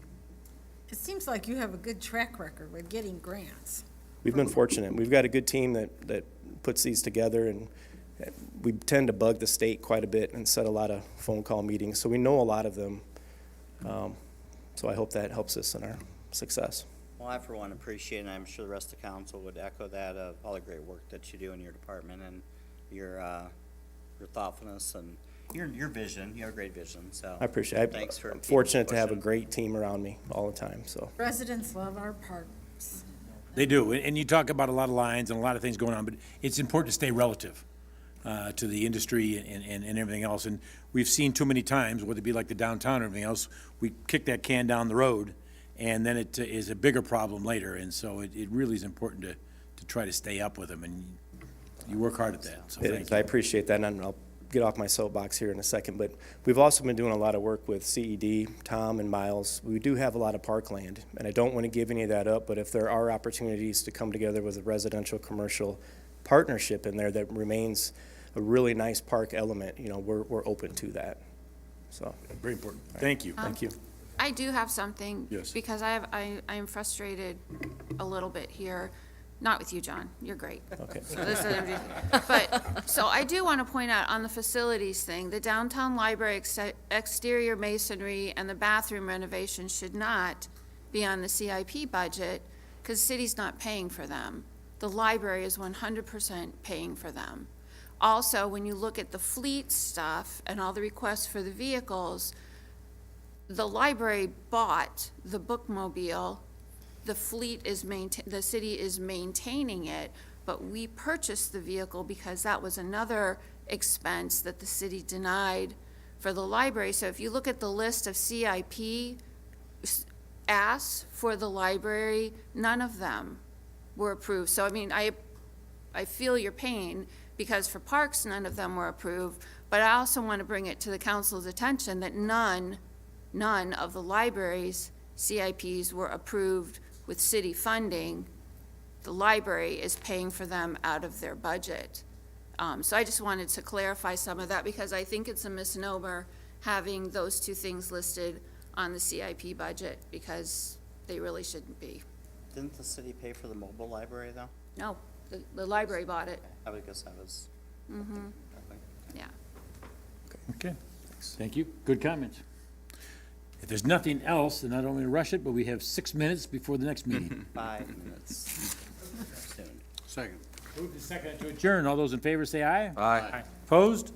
It seems like you have a good track record with getting grants. We've been fortunate. We've got a good team that puts these together, and we tend to bug the state quite a bit and set a lot of phone call meetings, so we know a lot of them. So I hope that helps us in our success. Well, I for one appreciate, and I'm sure the rest of the council would echo that, of all the great work that you do in your department and your thoughtfulness and your vision. You have a great vision, so. I appreciate it. Thanks for I'm fortunate to keeping have a pushing. great team around me all the time, so. Residents love our parks. They do, and you talk about a lot of lines and a lot of things going on, but it's important to stay relative to the industry and everything else. And we've seen too many times, whether it be like the downtown or everything else, we kick that can down the road, and then it is a bigger problem later. And so it really is important to try to stay up with them, and you work hard at that, so thank you. I appreciate that, and I'll get off my soapbox here in a second, but we've also been doing a lot of work with CED, Tom and Miles. We do have a lot of parkland, and I don't want to give any of that up, but if there are opportunities to come together with a residential commercial partnership in there that remains a really nice park element, we're open to that. So very important. Thank you. Thank you. I do have something. Yes. Because I am frustrated a little bit here. Not with you, John. You're great. Okay. So I do want to point out on the facilities thing, the downtown library exterior masonry and the bathroom renovation should not be on the CIP budget because the city's not paying for them. The library is 100% paying for them. Also, when you look at the fleet stuff and all the requests for the vehicles, the library bought the bookmobile. The fleet is the city is maintaining it, but we purchased the vehicle because that was another expense that the city denied for the library. So if you look at the list of CIP asks for the library, none of them were approved. So, I mean, I feel your pain, because for parks, none of them were approved, but I also want to bring it to the council's attention that none of the library's CIPs were approved with city funding. The library is paying for them out of their budget. So I just wanted to clarify some of that, because I think it's a misnomer having those two things listed on the CIP budget, because they really shouldn't be. Didn't the city pay for the mobile library, though? No, the library bought it. I would guess that was. Yeah. Okay, thank you. Good comments. If there's nothing else, then I don't want to rush it, but we have 6 minutes before the next meeting. 5 minutes. Soon. Second. Moved and seconded to adjourn. All those in favor say aye. Aye. Opposed?